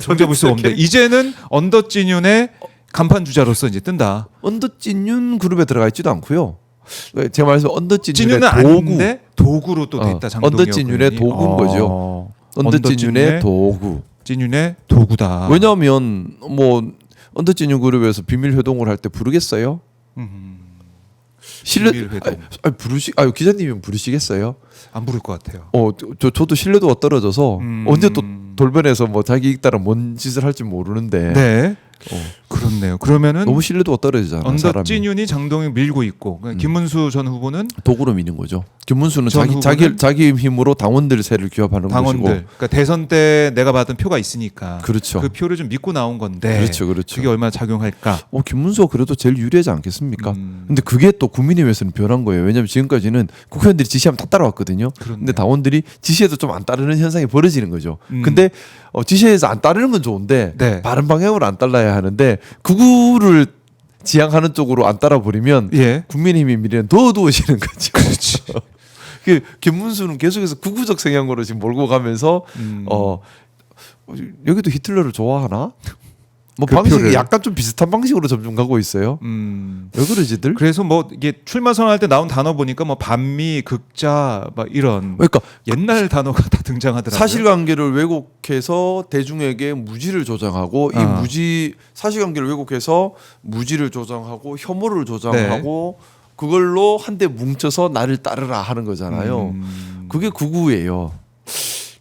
정해볼 수 없는데 이제는 언더진윤의 간판 주자로서 이제 뜬다. 언더진윤 그룹에 들어가 있지도 않고요. 제가 말해서 언더진윤의 진윤은 도구, 아닌데 도구로 또 됐다. 장동혁 언더진윤의 의원이. 도구인 거죠. 언더진윤의 도구. 진윤의 도구다. 왜냐하면 뭐 언더진윤 그룹에서 비밀 회동을 할 때 부르겠어요? 비밀 회동. 기자님은 부르시겠어요? 안 부를 것 같아요. 저도 신뢰도가 떨어져서 언제 또 음. 돌변해서 뭐 자기 읽다랑 뭔 짓을 할지 모르는데 네. 그렇네요. 그러면은 너무 신뢰도가 떨어지잖아. 사람이. 언더진윤이 장동혁 밀고 있고 그러니까 김문수 전 후보는 도구로 미는 거죠. 김문수는 전 후보는 자기 힘으로 당원들 세를 규합하는 당원들. 것이고. 그러니까 대선 때 내가 받은 표가 있으니까 그렇죠. 그 표를 좀 믿고 나온 건데. 그렇죠. 그게 얼마나 작용할까? 김문수가 그래도 제일 유리하지 않겠습니까? 음. 근데 그게 또 국민의힘에서는 변한 거예요. 왜냐하면 지금까지는 국회의원들이 지시하면 다 따라왔거든요. 그렇네. 근데 당원들이 지시해도 좀 안 따르는 현상이 벌어지는 거죠. 음. 근데 지시해서 안 따르는 건 좋은데 네. 바른 방향으로 안 따라야 하는데 극우를 지향하는 쪽으로 안 따라 버리면 예. 국민의힘이 미래는 더 어두워지는 거죠. 그렇지. 김문수는 계속해서 극우적 성향으로 지금 몰고 가면서 여기도 히틀러를 좋아하나? 뭐 그 방식이 표를. 약간 좀 비슷한 방식으로 점점 가고 있어요. 왜 그러지들? 그래서 뭐 이게 출마 선언할 때 나온 단어 보니까 뭐 반미, 극자 막 이런 그러니까 옛날 단어가 다 등장하더라고요. 사실관계를 왜곡해서 대중에게 무지를 조장하고 이 사실관계를 왜곡해서 무지를 조장하고 혐오를 조장하고 그걸로 한데 뭉쳐서 나를 따르라 하는 거잖아요. 그게 극우예요.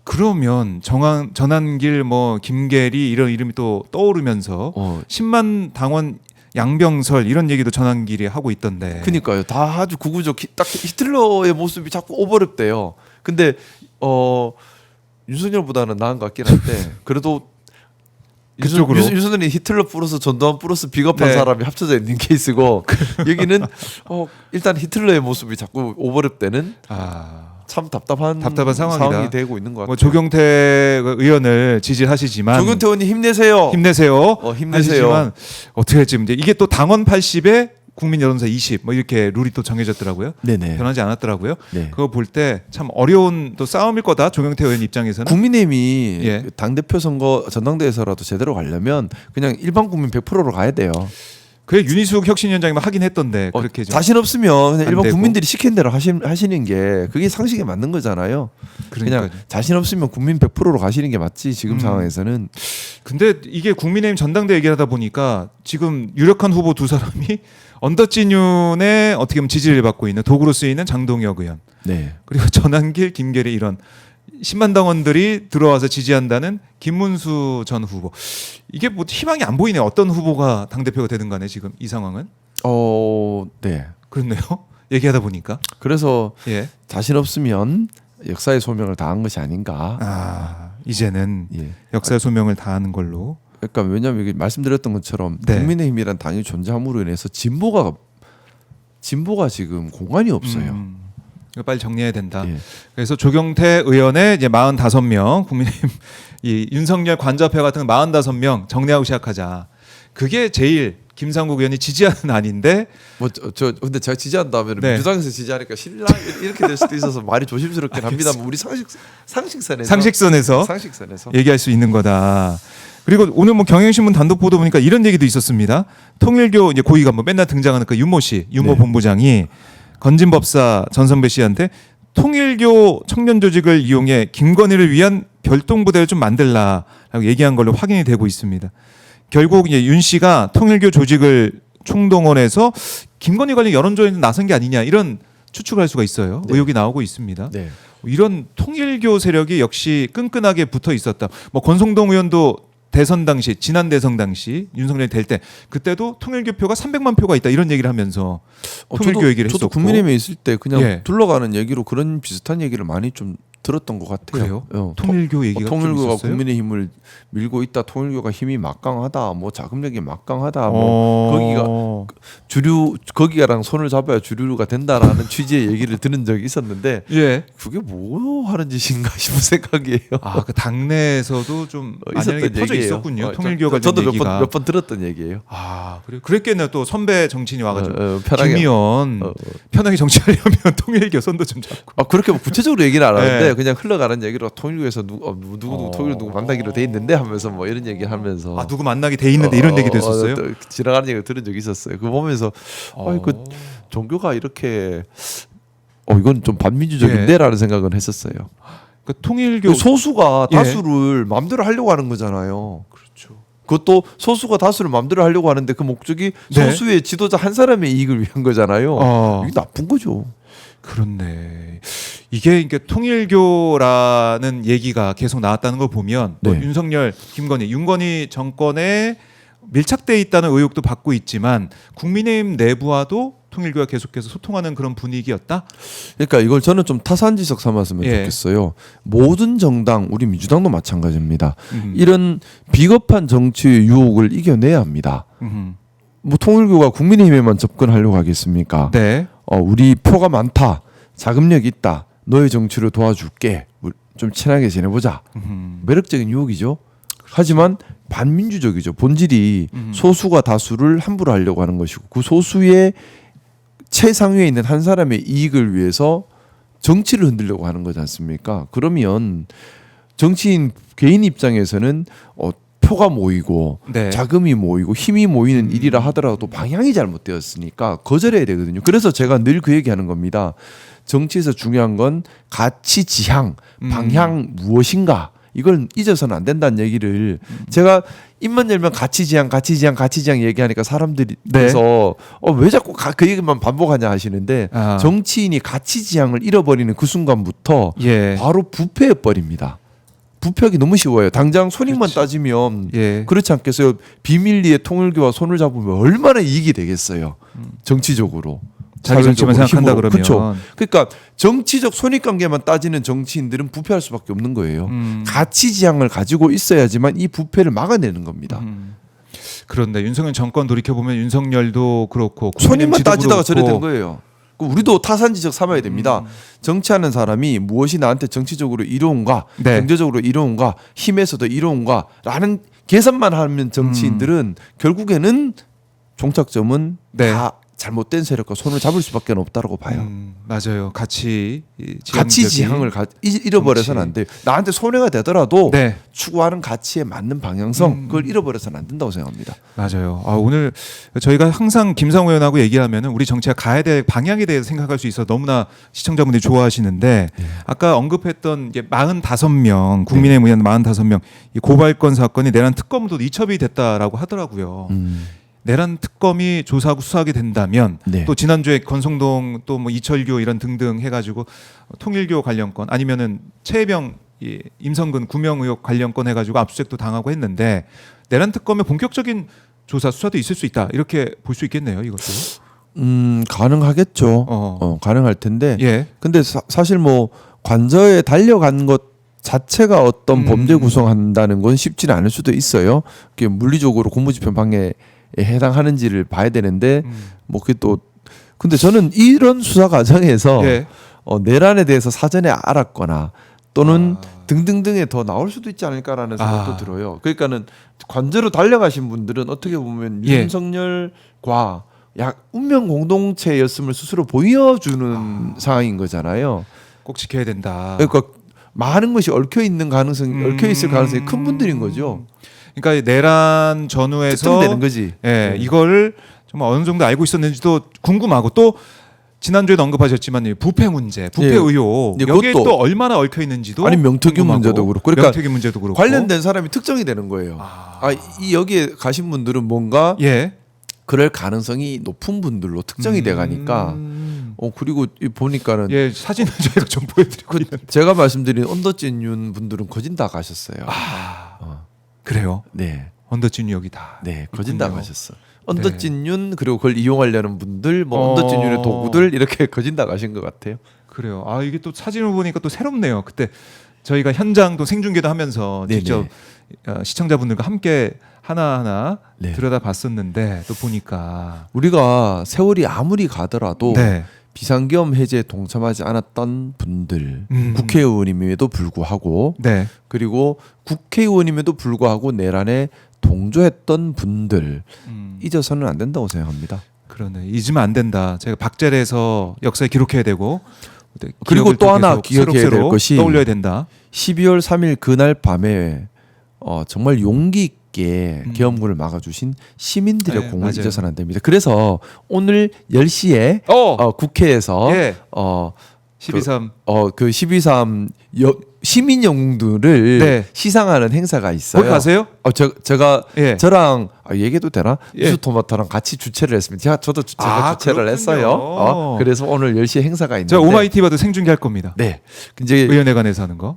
그러면 전한길 뭐 김계리 이런 이름이 또 떠오르면서 10만 당원 양병설 이런 얘기도 전한길이 하고 있던데. 그러니까요. 다 아주 극우적 딱 히틀러의 모습이 자꾸 오버랩돼요. 근데 윤석열보다는 나은 것 같긴 한데 그래도 그쪽으로. 윤석열이 히틀러 플러스 전두환 플러스 비겁한 네. 사람이 합쳐져 있는 케이스고 여기는 일단 히틀러의 모습이 자꾸 오버랩되는 참 답답한 상황이 되고 있는 것 같아요. 뭐 조경태 의원을 지지하시지만 조경태 의원님 힘내세요. 힘내세요. 힘내세요. 하시지만 어떻게 할지 문제. 이게 또 당원 80에 국민 여론사 20 뭐 이렇게 룰이 또 정해졌더라고요. 네네. 변하지 않았더라고요. 네. 그거 볼 때 참 어려운 또 싸움일 거다. 조경태 의원 입장에서는. 국민의힘이 예. 당대표 선거 전당대회에서라도 제대로 가려면 그냥 일반 국민 100%로 가야 돼요. 그래 윤희숙 혁신위원장이 하긴 했던데 그렇게 좀. 자신 없으면 그냥 안 일반 되고. 국민들이 시킨 대로 하시는 게 그게 상식에 맞는 거잖아요. 그러니까요. 그냥 자신 없으면 국민 100%로 가시는 게 맞지 지금 상황에서는. 근데 이게 국민의힘 전당대 얘기하다 보니까 지금 유력한 후보 두 사람이 언더진윤의 어떻게 보면 지지를 받고 있는 도구로 쓰이는 장동혁 의원 네. 그리고 전한길, 김계리 이런 10만 당원들이 들어와서 지지한다는 김문수 전 후보. 이게 뭐 희망이 안 보이네. 어떤 후보가 당 대표가 되든 간에 지금 이 상황은. 네. 그렇네요. 얘기하다 보니까. 그래서 예. 자신 없으면 역사의 소명을 다한 것이 아닌가. 이제는 예. 역사의 소명을 다하는 걸로. 그러니까 왜냐하면 이게 말씀드렸던 것처럼 네. 국민의힘이란 당이 존재함으로 인해서 진보가 지금 공간이 없어요. 이거 빨리 정리해야 된다. 예. 그래서 조경태 의원의 이제 45명 국민의힘 이 윤석열 관저표 같은 45명 정리하고 시작하자. 그게 제일 김상국 의원이 지지하는 안인데 근데 제가 지지한다면 네. 민주당에서 지지하니까 신라 이렇게 될 수도 있어서 말이 조심스럽긴 합니다만 우리 상식선에서 얘기할 수 있는 거다. 그리고 오늘 뭐 경향신문 단독 보도 보니까 이런 얘기도 있었습니다. 통일교 이제 고위가 뭐 맨날 등장하는 그 윤모 네. 본부장이 건진법사 전선배 씨한테 통일교 청년 조직을 이용해 김건희를 위한 별동부대를 좀 만들라라고 얘기한 걸로 확인이 되고 있습니다. 결국 이제 윤 씨가 통일교 조직을 총동원해서 김건희 관련 여론조회에 나선 게 아니냐 이런 추측을 할 수가 있어요. 네. 의혹이 나오고 있습니다. 네. 이런 통일교 세력이 역시 끈끈하게 붙어 있었다. 뭐 권성동 의원도 대선 당시 지난 대선 당시 윤석열이 될 때 그때도 통일교 표가 300만 표가 있다 이런 얘기를 하면서 통일교 얘기를 저도 했었고. 국민의힘에 있을 때 그냥 예. 둘러가는 얘기로 그런 비슷한 얘기를 많이 좀 들었던 것 같아요. 그래요? 어, 통일교 얘기가 좀 통일교가 있었어요? 국민의힘을 밀고 있다. 통일교가 힘이 막강하다. 뭐 자금력이 막강하다. 뭐 거기가 주류 거기가랑 손을 잡아야 주류가 된다라는 취지의 얘기를 들은 적이 있었는데 예. 그게 뭐 하는 짓인가 싶은 생각이에요. 아, 그 당내에서도 좀 만약에 퍼져 얘기예요. 있었군요. 통일교 관련 저도 얘기가. 몇 번 들었던 얘기예요. 아, 그래. 그랬겠네요. 또 선배 정치인이 와가지고 편하게. 김 의원 편하게 정치하려면 통일교 손도 좀 잡고. 아 그렇게 뭐 구체적으로 얘기는 안 하는데 네. 그냥 흘러가는 얘기로 통일교에서 누구 통일 누구 만나기로 돼 있는데 하면서 뭐 이런 얘기 하면서 아, 누구 만나게 돼 있는데 이런 얘기도 했었어요. 또 지나가는 얘기 들은 적이 있었어요. 그거 보면서 그 종교가 이렇게 이건 좀 반민주적인데라는 생각은 했었어요. 그 통일교 소수가 예. 다수를 마음대로 하려고 하는 거잖아요. 그렇죠. 그것도 소수가 다수를 마음대로 하려고 하는데 그 목적이 네. 소수의 지도자 한 사람의 이익을 위한 거잖아요. 이게 나쁜 거죠. 그렇네. 이게 통일교라는 얘기가 계속 나왔다는 걸 보면 또 네. 윤석열, 김건희, 윤건희 정권에 밀착돼 있다는 의혹도 받고 있지만 국민의힘 내부와도 통일교가 계속해서 소통하는 그런 분위기였다. 그러니까 이걸 저는 좀 타산지석 삼았으면 예. 좋겠어요. 모든 정당, 우리 민주당도 마찬가지입니다. 음. 이런 비겁한 정치의 유혹을 이겨내야 합니다. 음. 뭐 통일교가 국민의힘에만 접근하려고 하겠습니까? 네. 우리 표가 많다, 자금력 있다, 너의 정치를 도와줄게, 좀 친하게 지내보자. 매력적인 유혹이죠. 하지만 반민주적이죠. 본질이 소수가 다수를 함부로 하려고 하는 것이고 그 소수의 최상위에 있는 한 사람의 이익을 위해서 정치를 흔들려고 하는 거지 않습니까? 그러면 정치인 개인 입장에서는 표가 모이고 네. 자금이 모이고 힘이 모이는 일이라 하더라도 방향이 잘못되었으니까 거절해야 되거든요. 그래서 제가 늘 그 얘기하는 겁니다. 정치에서 중요한 건 가치 지향, 방향 무엇인가 이걸 잊어서는 안 된다는 얘기를 제가 입만 열면 가치 지향 얘기하니까 사람들이 그래서 왜 자꾸 그 얘기만 반복하냐 하시는데 정치인이 가치 지향을 잃어버리는 그 순간부터 예. 바로 부패해 버립니다. 부패하기 너무 쉬워요. 당장 손익만 따지면 예. 그렇지 않겠어요? 비밀리에 통일교와 손을 잡으면 얼마나 이익이 되겠어요. 정치적으로. 자기 정치만 생각한다 그러면. 그렇죠. 그러니까 정치적 손익관계만 따지는 정치인들은 부패할 수밖에 없는 거예요. 가치 지향을 가지고 있어야지만 이 부패를 막아내는 겁니다. 그런데 윤석열 정권 돌이켜 보면 윤석열도 그렇고 손익만 따지다가 그렇고. 저래 된 거예요. 우리도 타산지적 삼아야 됩니다. 정치하는 사람이 무엇이 나한테 정치적으로 이로운가, 네. 경제적으로 이로운가, 힘에서도 이로운가라는 계산만 하면 정치인들은 결국에는 종착점은 네. 다 잘못된 세력과 손을 잡을 수밖에 없다라고 봐요. 맞아요. 가치 지향을 잃어버려서는 안 돼요. 나한테 손해가 되더라도 네. 추구하는 가치에 맞는 방향성 그걸 잃어버려서는 안 된다고 생각합니다. 맞아요. 오늘 저희가 항상 김상호 의원하고 얘기하면은 우리 정치가 가야 될 방향에 대해서 생각할 수 있어 너무나 시청자분들이 좋아하시는데 아까 언급했던 45명 국민의힘 의원 45명 이 고발건 사건이 내란 특검도 이첩이 됐다라고 하더라고요. 내란 특검이 조사하고 수사하게 된다면 네. 또 지난주에 권성동 또 뭐 이철규 이런 등등 해가지고 통일교 관련건 아니면은 최혜병 임성근 구명 의혹 관련건 해가지고 압수수색도 당하고 했는데 내란 특검의 본격적인 조사 수사도 있을 수 있다 이렇게 볼 수 있겠네요 이것도. 가능하겠죠. 가능할 텐데. 예. 근데 사실 뭐 관저에 달려간 것 자체가 어떤 범죄 구성한다는 건 쉽지는 않을 수도 있어요. 그게 물리적으로 공무집행 방해에 해당하는지를 봐야 되는데 뭐 그게 또 근데 저는 이런 수사 과정에서 예. 내란에 대해서 사전에 알았거나 또는 등등등에 더 나올 수도 있지 않을까라는 생각도 들어요. 그러니까는 관저로 달려가신 분들은 어떻게 보면 예. 윤석열과 약 운명 공동체였음을 스스로 보여주는 상황인 거잖아요. 꼭 지켜야 된다. 그러니까 많은 것이 얽혀 있는 가능성, 얽혀 있을 가능성이 큰 분들인 거죠. 그러니까 내란 전후에서 특정되는 거지. 예, 이거를 정말 어느 정도 알고 있었는지도 궁금하고 또 지난주에도 언급하셨지만 이 부패 문제, 부패 예. 의혹 예, 여기에 그것도 또 얼마나 얽혀 있는지도 아니 명태균 궁금하고, 문제도 그렇고 그러니까 명태균 문제도 그렇고 관련된 사람이 특정이 되는 거예요. 이 여기에 가신 분들은 뭔가 예. 그럴 가능성이 높은 분들로 특정이 돼 가니까 그리고 보니까는 예, 사진을 저희가 좀 보여드리고 있는데. 제가 말씀드린 언더진윤 분들은 거진 다 가셨어요. 그래요? 네. 언더진이 여기 다. 네, 거진 다 있군요. 가셨어. 언더진윤 그리고 그걸 이용하려는 분들, 뭐 언더진윤의 도구들 이렇게 거진 다 가신 것 같아요. 그래요. 아, 이게 또 사진을 보니까 또 새롭네요. 그때 저희가 현장도 생중계도 하면서 네네. 직접 시청자분들과 함께 하나하나 네. 들여다봤었는데 또 보니까 우리가 세월이 아무리 가더라도 네. 비상계엄 해제에 동참하지 않았던 분들, 국회의원임에도 불구하고 네. 그리고 국회의원임에도 불구하고 내란에 동조했던 분들 잊어서는 안 된다고 생각합니다. 그러네. 잊으면 안 된다. 제가 박제해서 역사에 기록해야 되고 그리고 기억을 또 하나 계속 기억해야 될 새록새록 것이 떠올려야 된다. 12월 3일 그날 밤에 정말 용기 있게 계엄군을 막아주신 시민들의 네, 공을 맞아요. 잊어서는 안 됩니다. 그래서 오늘 10시에 국회에서 예. 12.3 그 12.3 시민 영웅들을 네. 시상하는 행사가 있어요. 거기 가세요? 제가 예. 저랑 얘기해도 되나? 예. 뉴스토마토랑 같이 주최를 했습니다. 저도 제가 주최를 그렇군요. 했어요. 그래서 오늘 10시에 행사가 있는데 제가 오마이티바도 생중계할 겁니다. 네. 이제 의원회관에서 하는 거.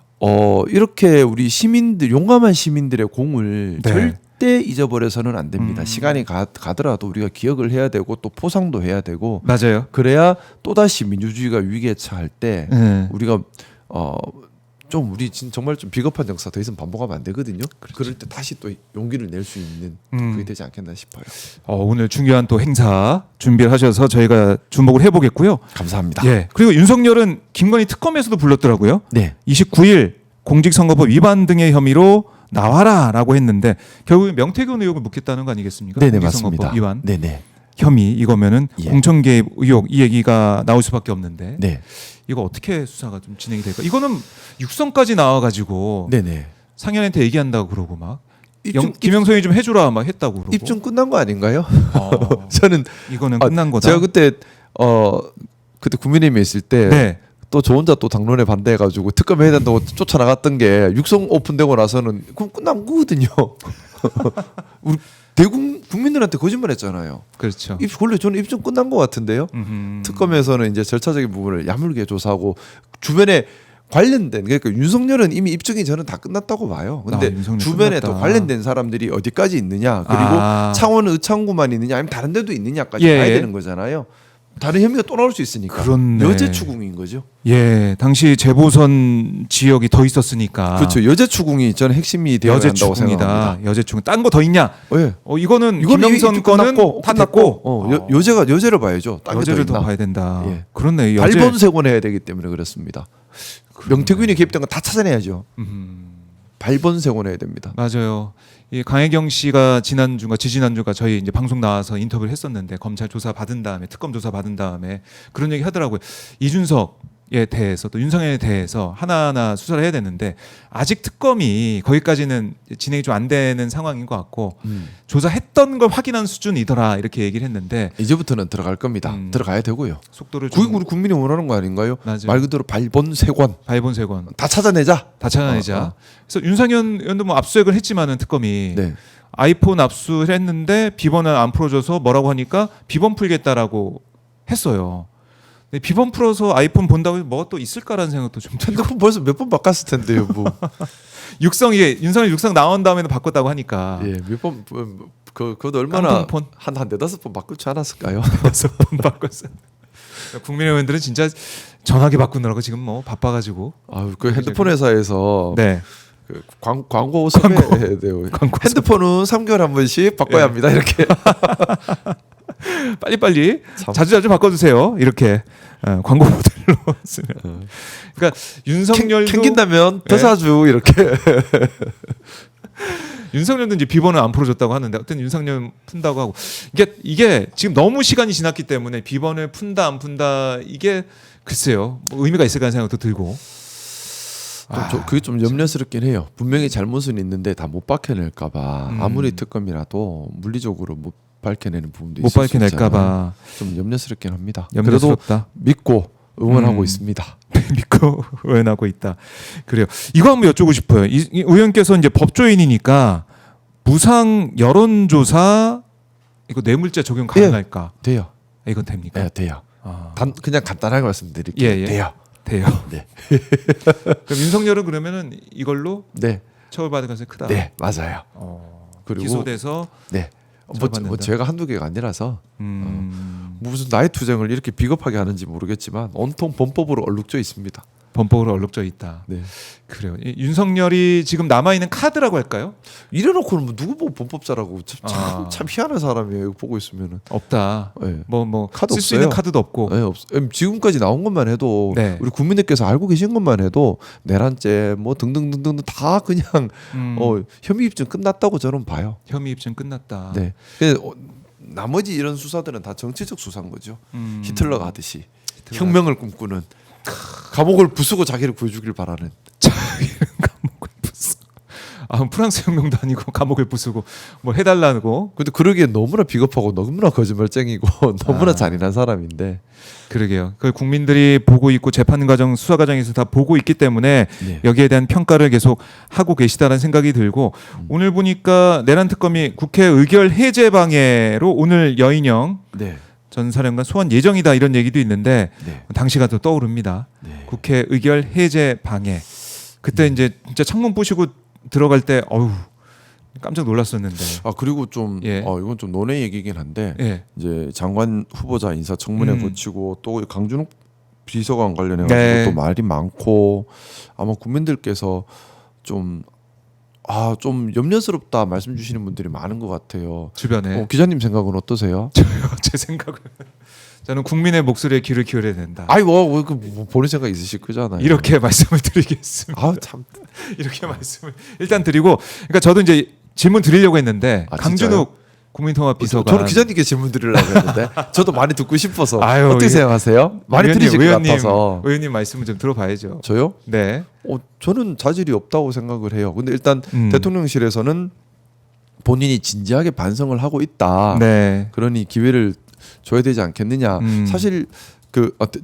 이렇게 우리 시민들 용감한 시민들의 공을 네. 절대 잊어버려서는 안 됩니다. 시간이 가더라도 우리가 기억을 해야 되고 또 포상도 해야 되고 맞아요. 그래야 또다시 민주주의가 위기에 처할 때 우리가 좀 우리 정말 좀 비겁한 역사 더 이상 반복하면 안 되거든요. 그럴 때 다시 또 용기를 낼 수 있는 그게 되지 않겠나 싶어요. 오늘 중요한 또 행사 준비를 하셔서 저희가 주목을 해보겠고요. 감사합니다. 예. 그리고 윤석열은 김건희 특검에서도 불렀더라고요. 네. 29일 공직선거법 위반 등의 혐의로 나와라라고 했는데 결국 명태균 의혹을 묻겠다는 거 아니겠습니까? 네네 공직선거법 맞습니다. 위반 네네. 혐의 이거면은 예. 공천 개입 의혹 이 얘기가 나올 수밖에 없는데 네. 이거 어떻게 수사가 좀 진행이 될까? 이거는 육성까지 나와가지고 네네. 상현한테 얘기한다고 그러고 막 입증 김영선이 좀 해주라 막 했다고 그러고 입증 끝난 거 아닌가요? 저는 이거는 끝난 거다. 제가 그때 국민의힘에 있을 때 네. 또 저 혼자 또 당론에 반대해가지고 특검 해야 된다고 쫓아나갔던 게 육성 오픈되고 나서는 그럼 끝난 거거든요. 우리 국민들한테 거짓말했잖아요. 그렇죠. 원래 저는 입증 끝난 것 같은데요. 특검에서는 이제 절차적인 부분을 야물게 조사하고 주변에 관련된 그러니까 윤석열은 이미 입증이 저는 다 끝났다고 봐요. 근데 윤석열 주변에 끝났다. 또 관련된 사람들이 어디까지 있느냐 그리고 창원 의창구만 있느냐 아니면 다른 데도 있느냐까지 예. 봐야 되는 거잖아요. 다른 혐의가 또 나올 수 있으니까 그렇네. 여제 추궁인 거죠. 예, 당시 재보선 지역이 더 있었으니까. 그렇죠. 여제 추궁이 저는 핵심이 되어야 여제 한다고 추궁이다. 생각합니다. 여제 추궁. 딴 거 더 있냐? 예. 이거는 이거는 김영선 이미 거는 끝났고, 다 됐고. 여제를 봐야죠. 딴 게 여제를 더 더 있나? 봐야 된다. 예. 그렇네. 여제. 발본색원해야 되기 때문에 그렇습니다. 명태균이 개입된 건 다 찾아내야죠. 발본색원해야 됩니다. 맞아요. 이 강혜경 씨가 지난주가 지지난주가 저희 이제 방송 나와서 인터뷰를 했었는데 검찰 조사 받은 다음에 특검 조사 받은 다음에 그런 얘기 하더라고요. 이준석에 대해서 또 윤석열에 대해서 하나하나 수사를 해야 되는데 아직 특검이 거기까지는 진행이 좀 안 되는 상황인 것 같고 조사했던 걸 확인한 수준이더라 이렇게 얘기를 했는데 이제부터는 들어갈 겁니다. 들어가야 되고요. 속도를 그게 좀 우리 국민이 원하는 거 아닌가요? 맞아요. 말 그대로 발본색원 발본색원 다 찾아내자. 다 찾아내자. 그래서 윤상현 의원도 뭐 압수수색을 했지만은 특검이 네. 아이폰 압수를 했는데 비번을 안 풀어줘서 뭐라고 하니까 비번 풀겠다라고 했어요. 근데 비번 풀어서 아이폰 본다고 해서 뭐가 또 있을까라는 생각도 좀 들고 핸드폰 벌써 몇 번 바꿨을 텐데요. 뭐. 육성이 윤석열 육성 나온 다음에는 바꿨다고 하니까 예, 몇 번 그것도 얼마나 깡통폰? 한 대다섯 번 바꾸지 않았을까요? 6번 바꿨어요. 국민의 의원들은 진짜 전화기 바꾸느라고 지금 뭐 바빠가지고 그 핸드폰 회사에서 네. 그 광고 섭외해야 돼요. 핸드폰은 3개월에 한 번씩 바꿔야 예. 합니다. 이렇게. 빨리빨리 참. 자주 바꿔주세요. 이렇게 광고 모델로 쓰면. 그러니까 윤석열도 캥긴다면 더 예. 사주 이렇게. 윤석열도 이제 비번을 안 풀어줬다고 하는데 어떤 윤석열 푼다고 하고 이게 지금 너무 시간이 지났기 때문에 비번을 푼다 안 푼다 이게 글쎄요 뭐 의미가 있을까 하는 생각도 들고 그게 좀 염려스럽긴 해요. 분명히 잘못은 있는데 다 못 밝혀낼까봐 아무리 특검이라도 물리적으로 못 밝혀내는 부분도 못 있을 수 있잖아요. 밝혀낼까봐 좀 염려스럽긴 합니다. 염려스럽다. 그래도 믿고 응원하고 있습니다. 믿고 의원하고 있다. 그래요. 이거 한번 여쭈고 싶어요. 이 의원께서 이제 법조인이니까 무상 여론조사 이거 뇌물죄 적용 가능할까? 돼요. 이건 됩니까? 네, 돼요. 아, 그냥 간단하게 말씀드릴게요. 예, 예. 돼요. 돼요. 네. 그럼 윤석열은 그러면은 이걸로 네, 처벌받을 가능성이 크다. 네, 맞아요. 그리고 기소돼서 네, 뭐 처벌받는다. 죄가 한두 개가 아니라서 음, 무슨 나의 투쟁을 이렇게 비겁하게 하는지 모르겠지만 온통 범법으로 얼룩져 있습니다. 범법으로 얼룩져 있다. 네. 그래요. 윤석열이 지금 남아 있는 카드라고 할까요? 이래놓고는 뭐 누구 보고 범법자라고 아. 참 희한한 사람이에요. 이거 보고 있으면은. 없다. 네. 뭐 카드 쓸 수 있는 없어요. 카드도 없고. 네, 지금까지 나온 것만 해도 네. 우리 국민들께서 알고 계신 것만 해도 내란죄 뭐 등등등등 다 그냥 음, 혐의 입증 끝났다고 저는 봐요. 혐의 입증 끝났다. 네. 근데 나머지 이런 수사들은 다 정치적 수사인 거죠. 히틀러가 하듯이 히틀러가 혁명을 꿈꾸는 감옥을 부수고 자기를 구해주길 바라는. 감옥을 부수고. 아, 프랑스 혁명도 아니고 감옥을 부수고 뭐 해달라고. 근데 그러기엔 너무나 비겁하고 너무나 거짓말쟁이고 너무나 아. 잔인한 사람인데. 그러게요. 그 국민들이 보고 있고 재판 과정, 수사 과정에서 다 보고 있기 때문에 네. 여기에 대한 평가를 계속 하고 계시다는 생각이 들고 오늘 보니까 내란 특검이 국회 의결 해제 방해로 오늘 여인영 네. 전 사령관 소환 예정이다 이런 얘기도 있는데 네. 당시가 또 떠오릅니다. 네. 국회 의결 해제 방해. 그때 이제 진짜 창문 부시고 들어갈 때 어우 깜짝 놀랐었는데. 아 그리고 좀 예. 이건 좀 논의 얘기긴 한데 예. 이제 장관 후보자 인사청문회 거치고 또 강준욱 비서관 관련해 가지고 네. 또 말이 많고 아마 국민들께서 좀 염려스럽다 말씀 주시는 분들이 많은 것 같아요. 주변에 기자님 생각은 어떠세요? 제 생각은 저는 국민의 목소리에 귀를 기울여야 된다. 아이 뭐 보는 생각 있으실 거잖아요. 이렇게 말씀을 드리겠습니다. 참. 이렇게 말씀을 일단 드리고, 그러니까 저도 이제 질문 드리려고 했는데 아, 강준욱 국민통합비서관. 저는 기자님께 질문 드리려고 했는데 저도 많이 듣고 싶어서. 아유, 어떻게 생각하세요? 많이 들으실 것 같아서. 의원님 말씀을 좀 들어봐야죠. 저요? 네. 저는 자질이 없다고 생각을 해요. 근데 일단 대통령실에서는 본인이 진지하게 반성을 하고 있다. 네. 그러니 기회를 줘야 되지 않겠느냐. 사실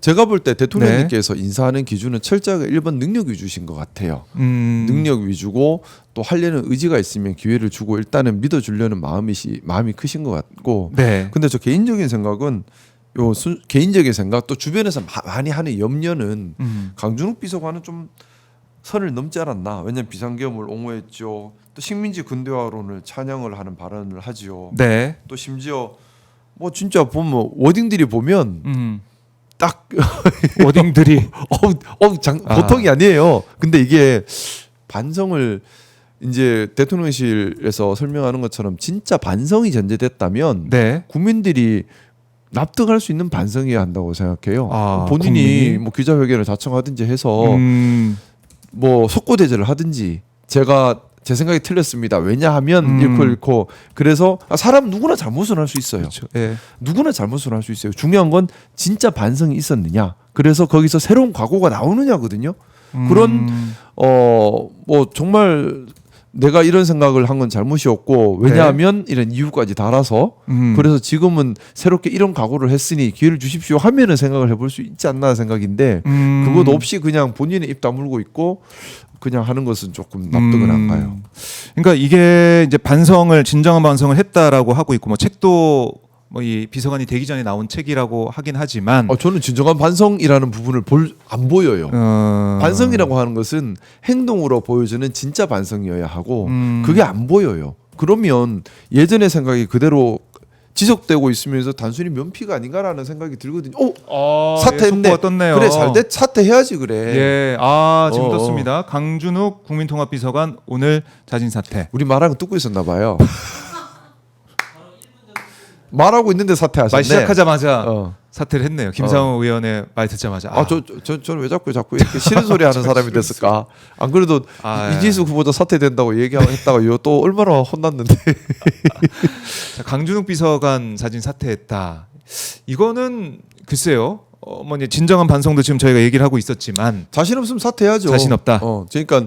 제가 볼 때 대통령님께서 인사하는 기준은 철저하게 1번 능력 위주신 것 같아요. 능력 위주고 또 하려는 의지가 있으면 기회를 주고 일단은 믿어주려는 마음이 크신 것 같고. 네. 근데 저 개인적인 생각은 개인적인 생각 또 주변에서 많이 하는 염려는 강준욱 비서관은 좀 선을 넘지 않았나. 왜냐하면 비상계엄을 옹호했죠. 또 식민지 근대화론을 찬양을 하는 발언을 하지요. 네. 또 심지어 뭐 진짜 보면 워딩들이 보면 딱 워딩들이 보통이 아니에요. 근데 이게 반성을 이제 대통령실에서 설명하는 것처럼 진짜 반성이 전제됐다면 네. 국민들이 납득할 수 있는 반성이어야 한다고 생각해요. 아, 본인이 국민이? 뭐 기자회견을 자청하든지 해서 음, 뭐 속고대제를 하든지 제가 제 생각이 틀렸습니다. 왜냐하면 잃고 그래서 사람 누구나 잘못은 할 수 있어요. 그렇죠. 예. 누구나 잘못을 할 수 있어요. 중요한 건 진짜 반성이 있었느냐. 그래서 거기서 새로운 각오가 나오느냐거든요. 그런 뭐 정말 내가 이런 생각을 한 건 잘못이었고 왜냐하면 이런 이유까지 달아서 그래서 지금은 새롭게 이런 각오를 했으니 기회를 주십시오 하면은 생각을 해볼 수 있지 않나 생각인데 그것 없이 그냥 본인의 입 다물고 있고 그냥 하는 것은 조금 납득은 안 가요. 그러니까 이게 이제 진정한 반성을 했다라고 하고 있고 뭐 책도 뭐 이 비서관이 되기 전에 나온 책이라고 하긴 하지만 저는 진정한 반성이라는 부분을 안 보여요. 반성이라고 하는 것은 행동으로 보여주는 진짜 반성이어야 하고 그게 안 보여요. 그러면 예전의 생각이 그대로 지속되고 있으면서 단순히 면피가 아닌가라는 생각이 들거든요. 사퇴했네. 속보가 떴네요. 그래 잘돼 사퇴해야지 그래. 예, 지금 떴습니다. 강준욱 국민통합비서관 오늘 자진 사퇴. 우리 말하는 거 듣고 있었나 봐요. 말하고 있는데 사퇴하셨네. 말 시작하자마자 어. 사퇴를 했네요. 김상호 의원의 말 듣자마자. 저는 왜 자꾸 이렇게 싫은 소리 하는 사람이 됐을까? 안 그래도 이진수 후보자 사퇴된다고 얘기했다가 이거 또 얼마나 혼났는데. 자, 강준욱 비서관 자진 사퇴했다. 이거는 글쎄요. 뭐 이제 진정한 반성도 지금 저희가 얘기를 하고 있었지만 자신 없으면 사퇴해야죠. 자신 없다. 그러니까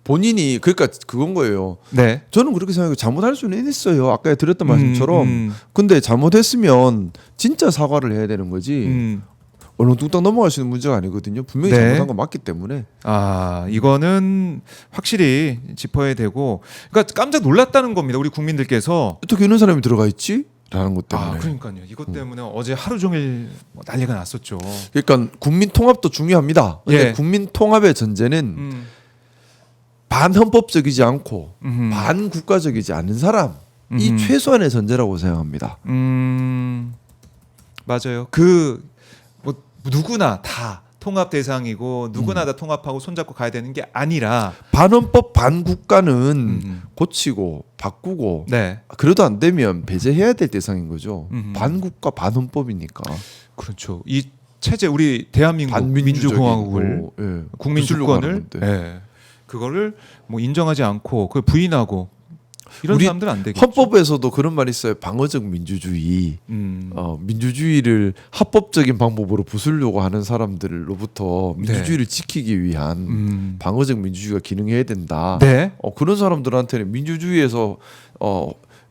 본인이 그건 거예요. 네. 저는 그렇게 생각해요. 잘못할 수는 있어요. 아까 드렸던 말씀처럼. 근데 잘못했으면 진짜 사과를 해야 되는 거지. 얼렁뚱땅 넘어갈 수 있는 문제가 아니거든요. 분명히 네. 잘못한 건 맞기 때문에. 이거는 확실히 짚어야 되고, 그러니까 깜짝 놀랐다는 겁니다. 우리 국민들께서 어떻게 이런 사람이 들어가 있지? 라는 것 때문에. 아, 그러니까요. 이것 때문에 어제 하루 종일 뭐 난리가 났었죠. 그러니까 국민 통합도 중요합니다. 근데 예. 국민 통합의 전제는 반헌법적이지 않고 반국가적이지 않은 사람이 최소한의 전제라고 생각합니다. 맞아요. 뭐 누구나 다 통합 대상이고 누구나 다 통합하고 손잡고 가야 되는 게 아니라 반헌법 반국가는 고치고 바꾸고 네. 그래도 안 되면 배제해야 될 대상인 거죠. 반국가 반헌법이니까. 그렇죠. 이 체제 우리 대한민국 반민주적이고, 민주공화국을 예, 국민 부수려고 하는 주권을 건데. 예, 그거를 뭐 인정하지 않고 그걸 부인하고 이런 우리 사람들은 안 되겠죠. 헌법에서도 그런 말이 있어요. 방어적 민주주의. 민주주의를 합법적인 방법으로 부수려고 하는 사람들로부터 민주주의를 지키기 위한 방어적 민주주의가 기능해야 된다. 네. 그런 사람들한테는 민주주의에서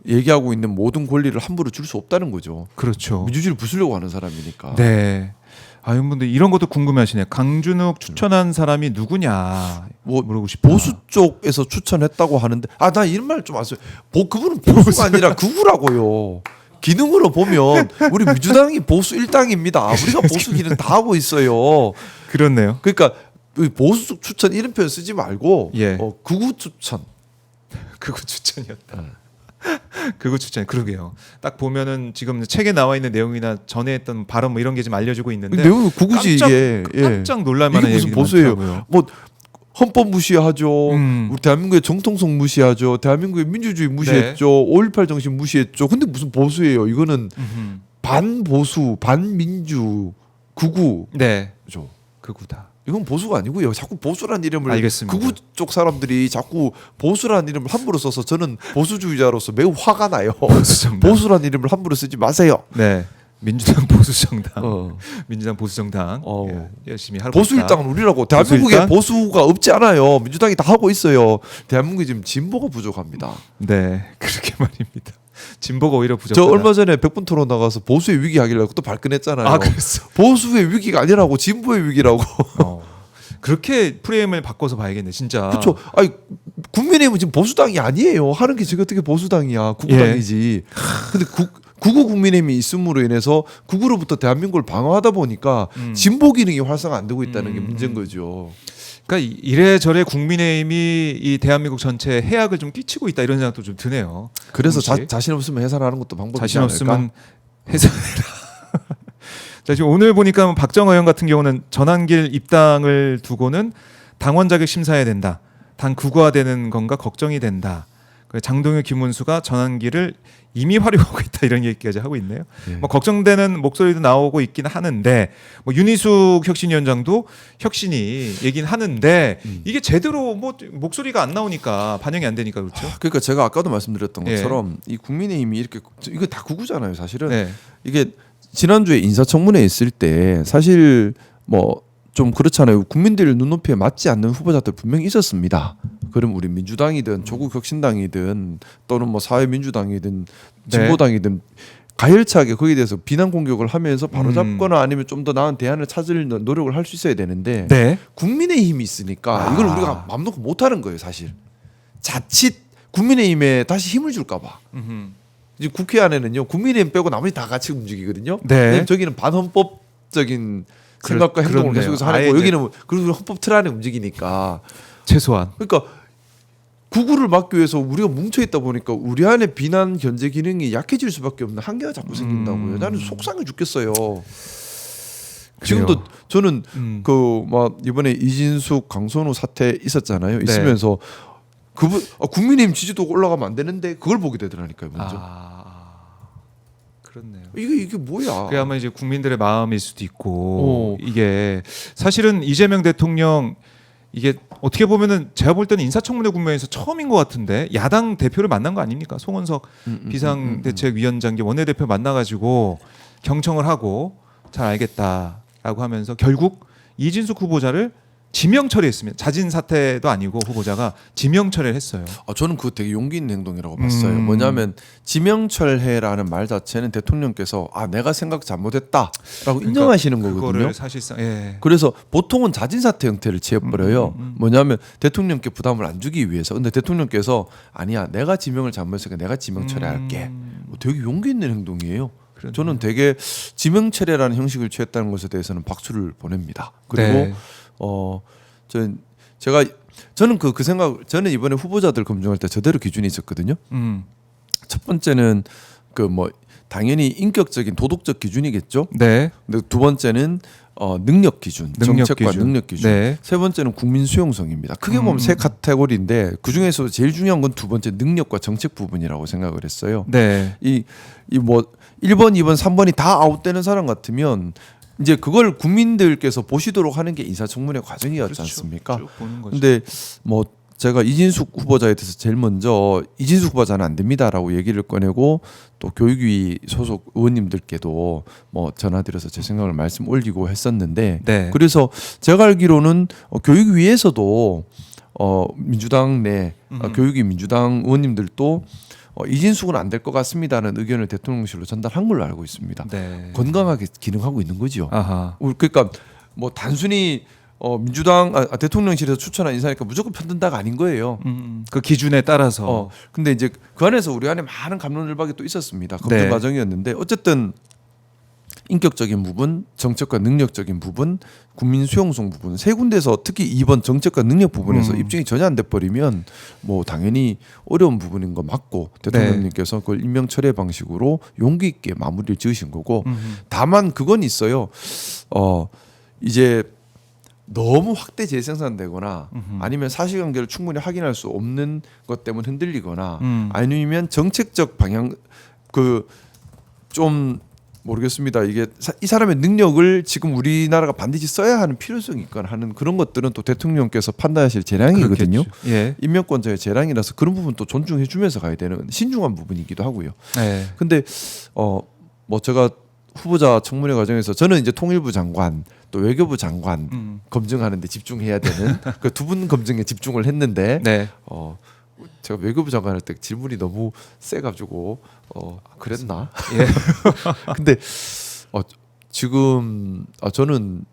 얘기하고 있는 모든 권리를 함부로 줄 수 없다는 거죠. 그렇죠. 민주주의를 부수려고 하는 사람이니까. 네. 아, 이분들 이런 것도 궁금해하시네. 강준욱 추천한 사람이 누구냐 뭐 물어보고 싶다. 보수 쪽에서 추천했다고 하는데 나 이런 말 좀 아세요? 그분은 보수가 아니라 극우라고요. 기능으로 보면 우리 민주당이 보수 일당입니다. 우리가 보수 기능 다 하고 있어요. 그렇네요. 그러니까 보수 추천 이런 표현 쓰지 말고 예. 극우 추천. 그거 추천이었다. 그거 추천. 그러게요. 딱 보면은 지금 책에 나와 있는 내용이나 전에 했던 발언 뭐 이런 게 좀 알려지고 있는데 내용이 극우지 이게. 깜짝 놀랄만한 이게 무슨 얘기들이 보수예요? 많더라고요. 뭐 헌법 무시하죠. 음. 우리 대한민국의 정통성 무시하죠. 대한민국의 민주주의 무시했죠. 5.18 정신 무시했죠. 근데 무슨 보수예요? 이거는 반보수, 반민주, 극우죠. 네. 극우다. 이건 보수가 아니고요. 자꾸 보수란 이름을 알겠습니다. 극우 쪽 사람들이 자꾸 보수란 이름을 함부로 써서 저는 보수주의자로서 매우 화가 나요. 보수란 이름을 함부로 쓰지 마세요. 네. 민주당 보수정당, 민주당 보수정당 열심히 하고 보수 있다. 일당은 우리라고. 대한민국에 보수일당? 보수가 없지 않아요. 민주당이 다 하고 있어요. 대한민국이 지금 진보가 부족합니다. 네, 그렇게 말입니다. 진보가 오히려 부족하다. 저 얼마 전에 100분 토론 나가서 보수의 위기 하길래 그것도 발끈했잖아요. 아, 그랬어. 보수의 위기가 아니라고 진보의 위기라고. 그렇게 프레임을 바꿔서 봐야겠네, 진짜. 그렇죠. 아니 국민의힘은 지금 보수당이 아니에요. 하는 게 지금 어떻게 보수당이야? 국당이지. 근데 극우 국민의힘이 있음으로 인해서 극우로부터 대한민국을 방어하다 보니까 진보 기능이 활성화 안 되고 있다는 게 문제인 거죠. 그러니까 이래저래 국민의힘이 이 대한민국 전체에 해악을 좀 끼치고 있다 이런 생각도 좀 드네요. 그래서 혹시 자신 없으면 해산하는 것도 방법이지 자신 않을까? 없으면 해산해라. 자, 지금 오늘 보니까 박정호 의원 같은 경우는 전환길 입당을 두고는 당원 자격 심사해야 된다. 당 극우화되는 건가 걱정이 된다. 장동혁, 김문수가 전환길을 이미 활용하고 있다 이런 얘기까지 하고 있네요. 예. 뭐 걱정되는 목소리도 나오고 있긴 하는데 뭐 윤희숙 혁신위원장도 혁신이 얘긴 하는데 이게 제대로 뭐 목소리가 안 나오니까 반영이 안 되니까 그렇죠. 그러니까 제가 아까도 말씀드렸던 예. 것처럼 이 국민의힘이 이렇게 이거 다 극우잖아요, 사실은. 네. 이게 지난주에 인사청문회 있을 때 사실 뭐 좀 그렇잖아요. 국민들 눈높이에 맞지 않는 후보자들 분명히 있었습니다. 그럼 우리 민주당이든 조국 혁신당이든 또는 뭐 사회민주당이든 진보당이든 가열차게 거기에 대해서 비난 공격을 하면서 바로잡거나 아니면 좀 더 나은 대안을 찾을 노력을 할 수 있어야 되는데 네. 국민의힘이 있으니까 이걸 우리가 맘 놓고 못하는 거예요, 사실. 자칫 국민의힘에 다시 힘을 줄까봐. 이제 국회 안에는요 국민의힘 빼고 나머지 다 같이 움직이거든요. 네. 저기는 반헌법적인 생각과 행동을 그렇네요. 계속해서 하는 거 여기는 그리고 헌법 틀 안에 움직이니까 최소한. 그러니까 구구를 막기 위해서 우리가 뭉쳐 있다 보니까 우리 안에 비난 견제 기능이 약해질 수밖에 없는 한계가 자꾸 생긴다고요. 나는 속상해 죽겠어요. 지금도 저는 그 막 이번에 이진숙 강선우 사태 있었잖아요. 있으면서 그분 국민의힘 지지도 올라가면 안 되는데 그걸 보게 되더라니까요. 먼저. 그렇네요. 이게 뭐야? 그게 아마 이제 국민들의 마음일 수도 있고 이게 사실은 이재명 대통령 이게 어떻게 보면은 제가 볼 때는 인사청문회 국면에서 처음인 것 같은데 야당 대표를 만난 거 아닙니까? 송원석 비상대책위원장 원내대표 만나가지고 경청을 하고 잘 알겠다라고 하면서 결국 이진숙 후보자를 지명 처리했습니다. 자진 사퇴도 아니고 후보자가 지명 처리를 했어요. 저는 그거 되게 용기 있는 행동이라고 봤어요. 뭐냐면 지명철회라는 말 자체는 대통령께서 내가 생각 잘못했다라고 인정하시는 거거든요. 그거를 사실상 그래서 보통은 자진 사퇴 형태를 취해버려요. 뭐냐면 대통령께 부담을 안 주기 위해서. 근데 대통령께서 아니야, 내가 지명을 잘못했으니까 내가 지명 처리할게. 되게 용기 있는 행동이에요. 저는 되게 지명 처리라는 형식을 취했다는 것에 대해서는 박수를 보냅니다. 그리고 네. 저는 그 생각, 저는 이번에 후보자들 검증할 때 저대로 기준이 있었거든요. 첫 번째는 당연히 인격적인 도덕적 기준이겠죠. 네. 근데 두 번째는 능력 기준, 정책과 능력 기준. 네. 세 번째는 국민 수용성입니다. 크게 보면 세 카테고리인데 그 중에서 제일 중요한 건 두 번째 능력과 정책 부분이라고 생각을 했어요. 네. 이 1번, 2번, 3번이 다 아웃되는 사람 같으면 이제 그걸 국민들께서 보시도록 하는 게 인사청문회 과정이었지 않습니까? 쭉 보는 거죠. 근데 제가 이진숙 후보자에 대해서 제일 먼저 이진숙 후보자는 안 됩니다라고 얘기를 꺼내고 또 교육위 소속 의원님들께도 전화드려서 제 생각을 말씀 올리고 했었는데 네. 그래서 제가 알기로는 교육위에서도 민주당 내 교육위 민주당 의원님들도 이진숙은 안 될 것 같습니다는 의견을 대통령실로 전달한 걸로 알고 있습니다. 네. 건강하게 기능하고 있는 거죠. 아하. 그러니까 단순히 민주당 대통령실에서 추천한 인사니까 무조건 편든다가 아닌 거예요. 그 기준에 따라서. 근데 이제 그 안에서 우리 안에 많은 갑론을박이 또 있었습니다. 검증 네. 과정이었는데 어쨌든 인격적인 부분, 정책과 능력적인 부분, 국민 수용성 부분 세 군데서 특히 이번 정책과 능력 부분에서 입증이 전혀 안 돼 버리면 당연히 어려운 부분인 거 맞고 대통령님께서 그걸 임명 철회 방식으로 용기 있게 마무리를 지으신 거고 다만 그건 있어요. 이제 너무 확대 재생산되거나 아니면 사실관계를 충분히 확인할 수 없는 것 때문에 흔들리거나 아니면 정책적 방향 좀 모르겠습니다. 이게 이 사람의 능력을 지금 우리나라가 반드시 써야 하는 필요성이 있거나 하는 그런 것들은 또 대통령께서 판단하실 재량이거든요. 예. 임명권자의 재량이라서 그런 부분 또 존중해 주면서 가야 되는 신중한 부분이기도 하고요. 네. 근데 제가 후보자 청문회 과정에서 저는 이제 통일부 장관 또 외교부 장관 검증하는 데 집중해야 되는 그 두 분 검증에 집중을 했는데 네. 제가 외교부 장관 할 때 질문이 너무 세가지고 그랬나? 예. 근데 지금 저는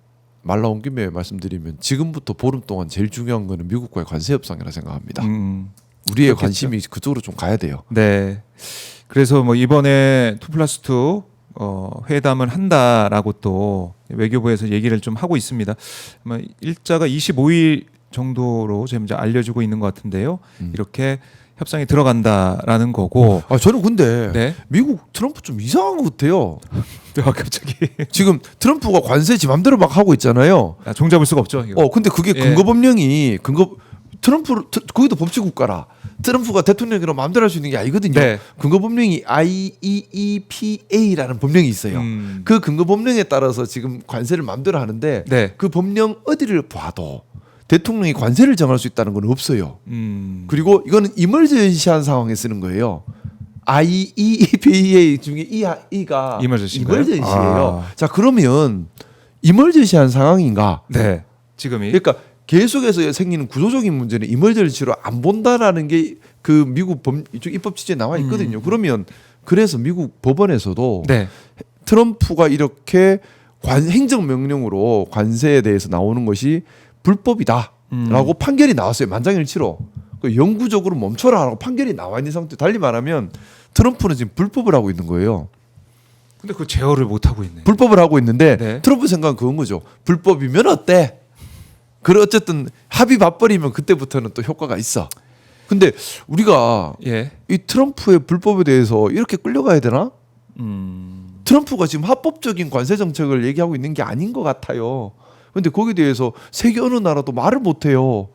말 나온 김에 말씀드리면 지금부터 보름 동안 제일 중요한 거는 미국과의 관세 협상이라 생각합니다. 우리의 그렇겠죠. 관심이 그쪽으로 좀 가야 돼요. 네. 그래서 이번에 2+2 회담을 한다라고 또 외교부에서 얘기를 좀 하고 있습니다. 일자가 25일 정도로 지금 이제 알려지고 있는 것 같은데요. 이렇게 협상이 들어간다라는 거고. 저는 근데 네. 미국 트럼프 좀 이상한 것 같아요. 갑자기 지금 트럼프가 관세 지 맘대로 막 하고 있잖아요. 종잡을 수가 없죠. 이거. 근데 그게 예. 근거 법령이 거기도 법치 국가라. 트럼프가 대통령으로 마음대로 할 수 있는 게 아니거든요. 네. 근거 법령이 IEEPA라는 법령이 있어요. 그 근거 법령에 따라서 지금 관세를 마음대로 하는데 네. 그 법령 어디를 봐도 대통령이 관세를 정할 수 있다는 건 없어요. 그리고 이거는 이멀전시한 상황에 쓰는 거예요. IEEPA 중에 E가 이멀전시인가요? 이멀전시예요. 자, 그러면 이멀전시한 상황인가? 네. 지금이. 그러니까 계속해서 생기는 구조적인 문제는 이멀전시로 안 본다라는 게 그 미국 이쪽 입법 취지에 나와 있거든요. 그러면 그래서 미국 법원에서도 네. 트럼프가 이렇게 행정명령으로 관세에 대해서 나오는 것이 불법이다라고 판결이 나왔어요. 만장일치로. 영구적으로 멈춰라라고 판결이 나와 있는 상태. 달리 말하면 트럼프는 지금 불법을 하고 있는 거예요. 근데 그 제어를 못 하고 있네. 불법을 하고 있는데 네. 트럼프 생각은 그건 거죠. 불법이면 어때? 그래 어쨌든 합의 봐버리면 그때부터는 또 효과가 있어. 근데 우리가 예. 이 트럼프의 불법에 대해서 이렇게 끌려가야 되나? 트럼프가 지금 합법적인 관세 정책을 얘기하고 있는 게 아닌 것 같아요. 근데 거기에 대해서 세계 어느 나라도 말을 못해요.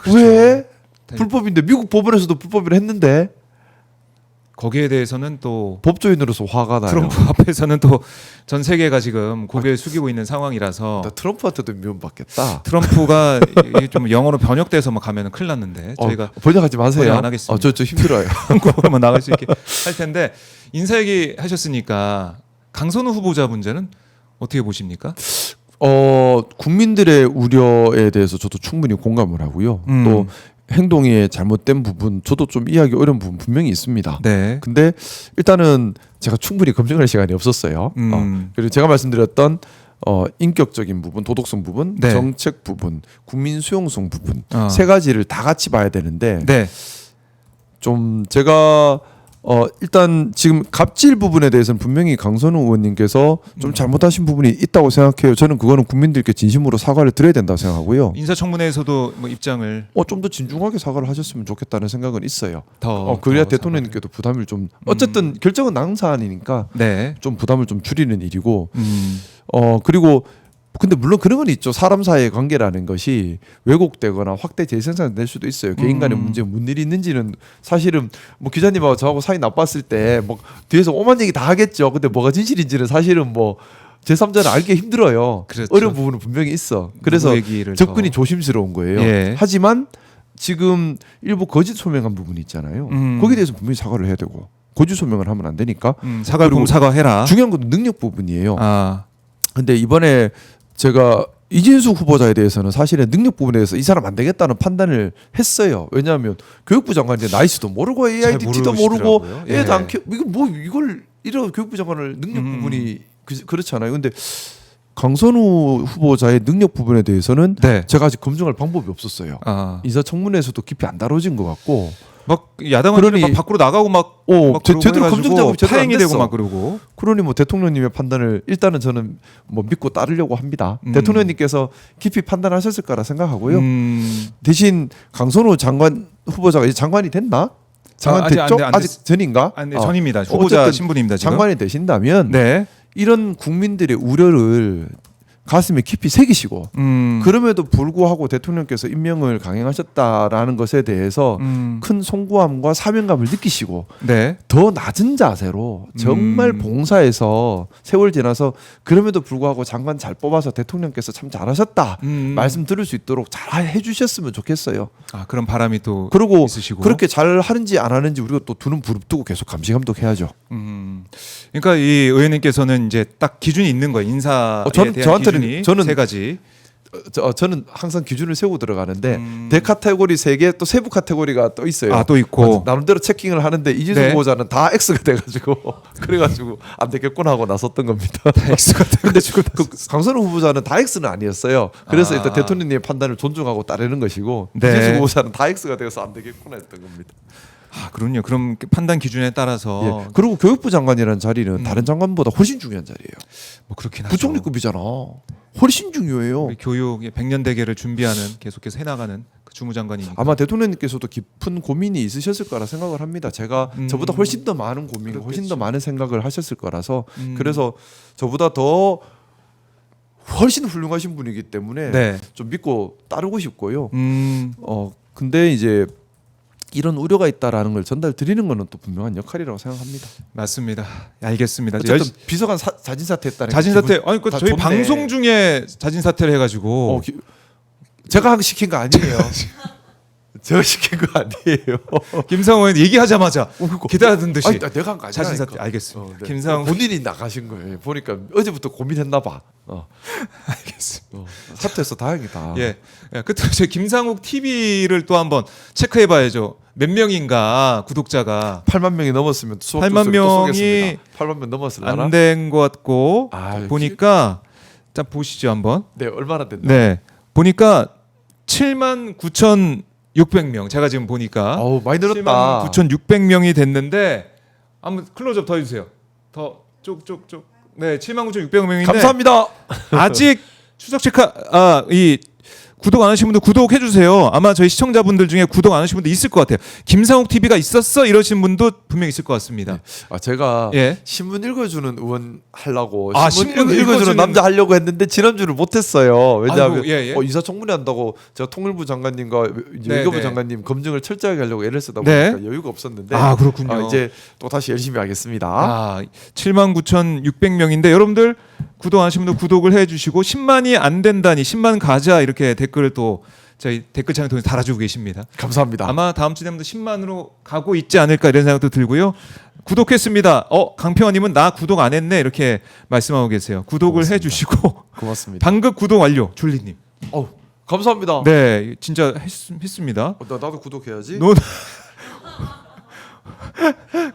그렇죠. 왜? 불법인데 미국 법원에서도 불법이라 했는데 거기에 대해서는 또 법조인으로서 화가 나요. 트럼프 앞에서는 또 전 세계가 지금 고개를 숙이고 있는 상황이라서 나 트럼프한테도 미움받겠다. 트럼프가 이게 좀 영어로 번역돼서 가면 큰일 났는데 저희가 번역하지 마세요. 번역 안 하겠습니다. 저 힘들어요. 한국어로만 나갈 수 있게 할 텐데 인사 얘기 하셨으니까 강선우 후보자 문제는 어떻게 보십니까? 국민들의 우려에 대해서 저도 충분히 공감을 하고요. 또 행동의 잘못된 부분 저도 좀 이해하기 어려운 부분 분명히 있습니다. 네. 근데 일단은 제가 충분히 검증할 시간이 없었어요. 그리고 제가 말씀드렸던 인격적인 부분, 도덕성 부분, 네. 정책 부분, 국민 수용성 부분 어. 세 가지를 다 같이 봐야 되는데 네. 좀 제가 일단 지금 갑질 부분에 대해서는 분명히 강선우 의원님께서 좀 잘못하신 부분이 있다고 생각해요. 저는 그거는 국민들께 진심으로 사과를 드려야 된다고 생각하고요. 인사청문회에서도 뭐 입장을 좀 더 진중하게 사과를 하셨으면 좋겠다는 생각은 있어요. 더 그래야 더 대통령님께도 부담을 좀 어쨌든 결정은 당 사안이니까 네. 좀 부담을 좀 줄이는 일이고 그리고 근데 물론 그런 건 있죠. 사람 사이의 관계라는 것이 왜곡되거나 확대 재생산될 수도 있어요. 개인 간의 문제 뭔 일이 있는지는 사실은 뭐 기자님하고 저하고 사이 나빴을 때 뭐 뒤에서 오만 얘기 다 하겠죠. 근데 뭐가 진실인지는 사실은 뭐 제3자는 알기 힘들어요. 그렇죠. 어려운 부분은 분명히 있어. 그래서 누구 얘기를 접근이 더- 조심스러운 거예요. 예. 하지만 지금 일부 거짓 소명한 부분이 있잖아요. 음. 거기에 대해서 분명히 사과를 해야 되고 거짓 소명을 하면 안 되니까 사과할 그리고 거면 사과해라. 중요한 건 능력 부분이에요. 아. 근데 이번에 제가 이진수 후보자에 대해서는 사실은 능력 부분에 대해서 이 사람 안 되겠다는 판단을 했어요. 왜냐하면 교육부 장관이 나이스도 모르고 AIDT도 모르고 모르시더라고요. 예. 애도 안 키워 이거 뭐 이걸 이런 교육부 장관을 능력 부분이 그렇잖아요. 근데 강선우 후보자의 능력 부분에 대해서는 네. 제가 아직 검증할 방법이 없었어요. 아. 인사청문회에서도 깊이 안 다뤄진 것 같고 막 야당원들이 그러니- 막 밖으로 나가고 막 제대로 검증 작업이 제대로 안 파행이 되고 됐어. 막 그러고. 그러니 뭐 대통령님의 판단을 일단은 저는 뭐 믿고 따르려고 합니다. 대통령님께서 깊이 판단하셨을 거라 생각하고요. 대신 강선우 장관 후보자가 이제 장관이 됐나? 장관 아직 됐죠? 안 아직 전인가? 네, 전입니다. 후보자 어쨌든 신분입니다. 지금. 장관이 되신다면 네. 이런 국민들의 우려를 가슴에 깊이 새기시고 그럼에도 불구하고 대통령께서 임명을 강행하셨다라는 것에 대해서 큰 송구함과 사명감을 느끼시고 네. 더 낮은 자세로 정말 봉사해서 세월 지나서 그럼에도 불구하고 장관 잘 뽑아서 대통령께서 참 잘하셨다 말씀 들을 수 있도록 잘 해주셨으면 좋겠어요. 아, 그런 바람이 또 그리고 있으시고. 그렇게 잘 하는지 안 하는지 우리가 또 두 눈 부릅뜨고 계속 감시 감독해야죠. 그러니까 이 의원님께서는 이제 딱 기준이 있는 거예요. 인사에 대한 저한테는- 기준이 저는 세 가지. 저는 항상 기준을 세우고 들어가는데 대카테고리 3개 또 세부 카테고리가 또 있어요. 아, 또 있고. 나름대로 체킹을 하는데 이진수 네. 후보자는 다 X가 돼가지고 그래가지고 안 되겠구나 하고 나섰던 겁니다. X가 돼가지고 그 강선우 후보자는 다 X는 아니었어요. 그래서 아. 일단 대통령님의 판단을 존중하고 따르는 것이고 네. 이진수 후보자는 다 X가 되어서 안 되겠구나 했던 겁니다. 아, 그럼요. 그럼 판단 기준에 따라서 예. 그리고 교육부 장관이라는 자리는 다른 장관보다 훨씬 중요한 자리예요. 뭐 그렇긴 하죠. 부총리급이잖아. 훨씬 중요해요. 우리 교육의 100년 대계를 준비하는 계속해서 해나가는 그 주무장관이니까. 아마 대통령님께서도 깊은 고민이 있으셨을 거라 생각을 합니다. 제가 저보다 훨씬 더 많은 고민, 훨씬 더 많은 생각을 하셨을 거라서 그래서 저보다 더 훨씬 훌륭하신 분이기 때문에 네. 좀 믿고 따르고 싶고요. 음. 근데 이제 이런 우려가 있다라는 걸 전달 드리는 거는 또 분명한 역할이라고 생각합니다. 맞습니다. 알겠습니다. 어쨌든 비서관 자진 사퇴했다는 자진 사퇴. 아니 그 다 저희 좋네. 방송 중에 자진 사퇴를 해가지고 제가 시킨 거 아니에요. 제가 시킨 거 아니에요. 김상호 의원 얘기하자마자 기다리던 듯이 아니, 내가 한 거 아니야. 자진 사퇴. 알겠습니다. 네. 김상호 본인이 나가신 거예요. 보니까 어제부터 고민했나 봐. 알겠습니다. 사퇴해서 다행이다. 예. 끝으로 제 김상욱 TV를 또 한번 체크해봐야죠. 몇 명인가 구독자가 8만 명이 넘었으면 수업 8만 명이 8만 명 넘었을라나? 안 된 것 같고 아, 보니까 자 보시죠 한번. 네, 얼마나 됐나? 네. 보니까 79,600명. 제가 지금 보니까 아우, 많이 늘었다. 79,600명이 됐는데 한번 클로즈업 더 해주세요. 더 쪽쪽쪽. 네, 79,600명인데 감사합니다. 아직 추석 체크 이 구독 안 하신 분들 구독해 주세요. 아마 저희 시청자분들 중에 구독 안 하신 분도 있을 것 같아요. 김상욱 TV가 있었어 이러신 분도 분명 있을 것 같습니다. 제가 예. 신문 읽어주는 의원 하려고 신문 읽어주는 남자 하려고 했는데 지난주를 못했어요. 왜냐하면 아이고, 예, 예. 인사청문회 한다고 제가 통일부 장관님과 이제 네, 외교부 네. 장관님 검증을 철저하게 하려고 애를 쓰다 네. 보니까 여유가 없었는데 아, 그렇군요. 이제 또 다시 열심히 하겠습니다. 79,600명인데 여러분들 구독 안 하신 분들 구독을 해주시고 10만이 안 된다니 10만 가자 이렇게 댓글을 또 저희 댓글창에 통해서 달아주고 계십니다. 감사합니다. 아마 다음 주 되면 10만으로 가고 있지 않을까 이런 생각도 들고요. 구독했습니다. 강평원님은 나 구독 안 했네 이렇게 말씀하고 계세요. 구독을 고맙습니다. 해주시고 고맙습니다. 방급 구독 완료. 줄리님. 감사합니다. 네, 진짜 했습니다. 나도 구독해야지.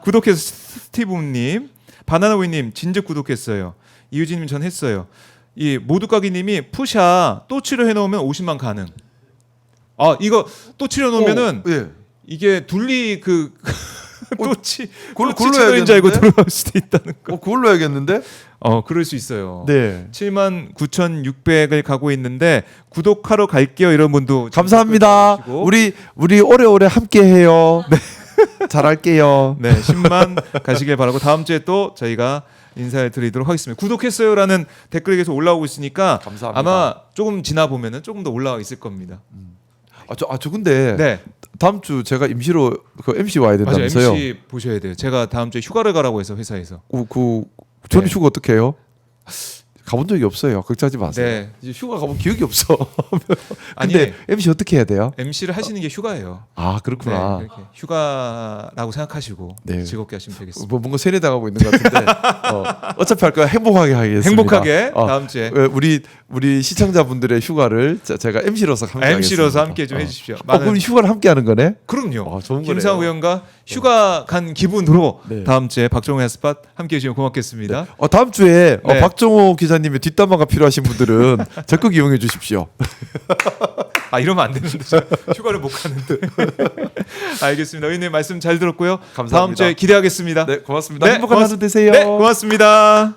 구독해서 스티브님, 바나나우이님 진즉 구독했어요. 이유진님 전 했어요. 이 모두가기님이 푸샤 또 치료해놓으면 50만 가능. 이거 또 치료해놓으면은 예. 이게 둘리 또치 그걸로 치료인 줄 알고 해야겠는데? 들어갈 수도 있다는 거. 그걸로 해야겠는데? 그럴 수 있어요. 네. 79,600을 가고 있는데 구독하러 갈게요 이런 분도 감사합니다. 해주시고. 우리 오래오래 함께해요. 네. 잘할게요. 네, 10만 가시길 바라고 다음 주에 또 저희가 인사를 드리도록 하겠습니다. 구독했어요라는 댓글이 계속 올라오고 있으니까 감사합니다. 아마 조금 지나 보면은 조금 더 올라와 있을 겁니다. 저 근데 네, 다음 주 제가 임시로 MC 와야 맞아요. 된다면서요? MC 보셔야 돼요. 제가 다음 주에 휴가를 가라고 해서 회사에서. 저는 네. 휴가 어떻게 해요? 가본 적이 없어요. 걱정하지 마세요. 네, 이제 휴가 가본 기억이 없어. 아니 근데 MC 어떻게 해야 돼요? MC를 하시는 게 휴가예요. 그렇구나. 네, 이렇게 휴가라고 생각하시고 네. 즐겁게 하시면 되겠습니다. 뭔가 세뇌당하고 있는 것 같은데 어차피 할 거야. 행복하게 하겠습니다. 행복하게 다음 주에 우리 시청자분들의 휴가를 제가 MC로서 함께 MC로서 하겠습니다. 함께 좀 해주십시오. 그럼 휴가를 함께 하는 거네? 그럼요. 좋은 김상우 거네요. 의원과 휴가 간 기분으로 네. 다음 주에 박정호 야스팟 함께 해주시면 고맙겠습니다. 다음 주에 네. 박정호 기자님의 뒷담화가 필요하신 분들은 적극 이용해 주십시오. 이러면 안 되는데 저 휴가를 못 가는데. 알겠습니다. 의원님 말씀 잘 들었고요. 감사합니다. 다음 주에 기대하겠습니다. 네, 고맙습니다. 네, 행복한 하루 되세요. 네, 고맙습니다.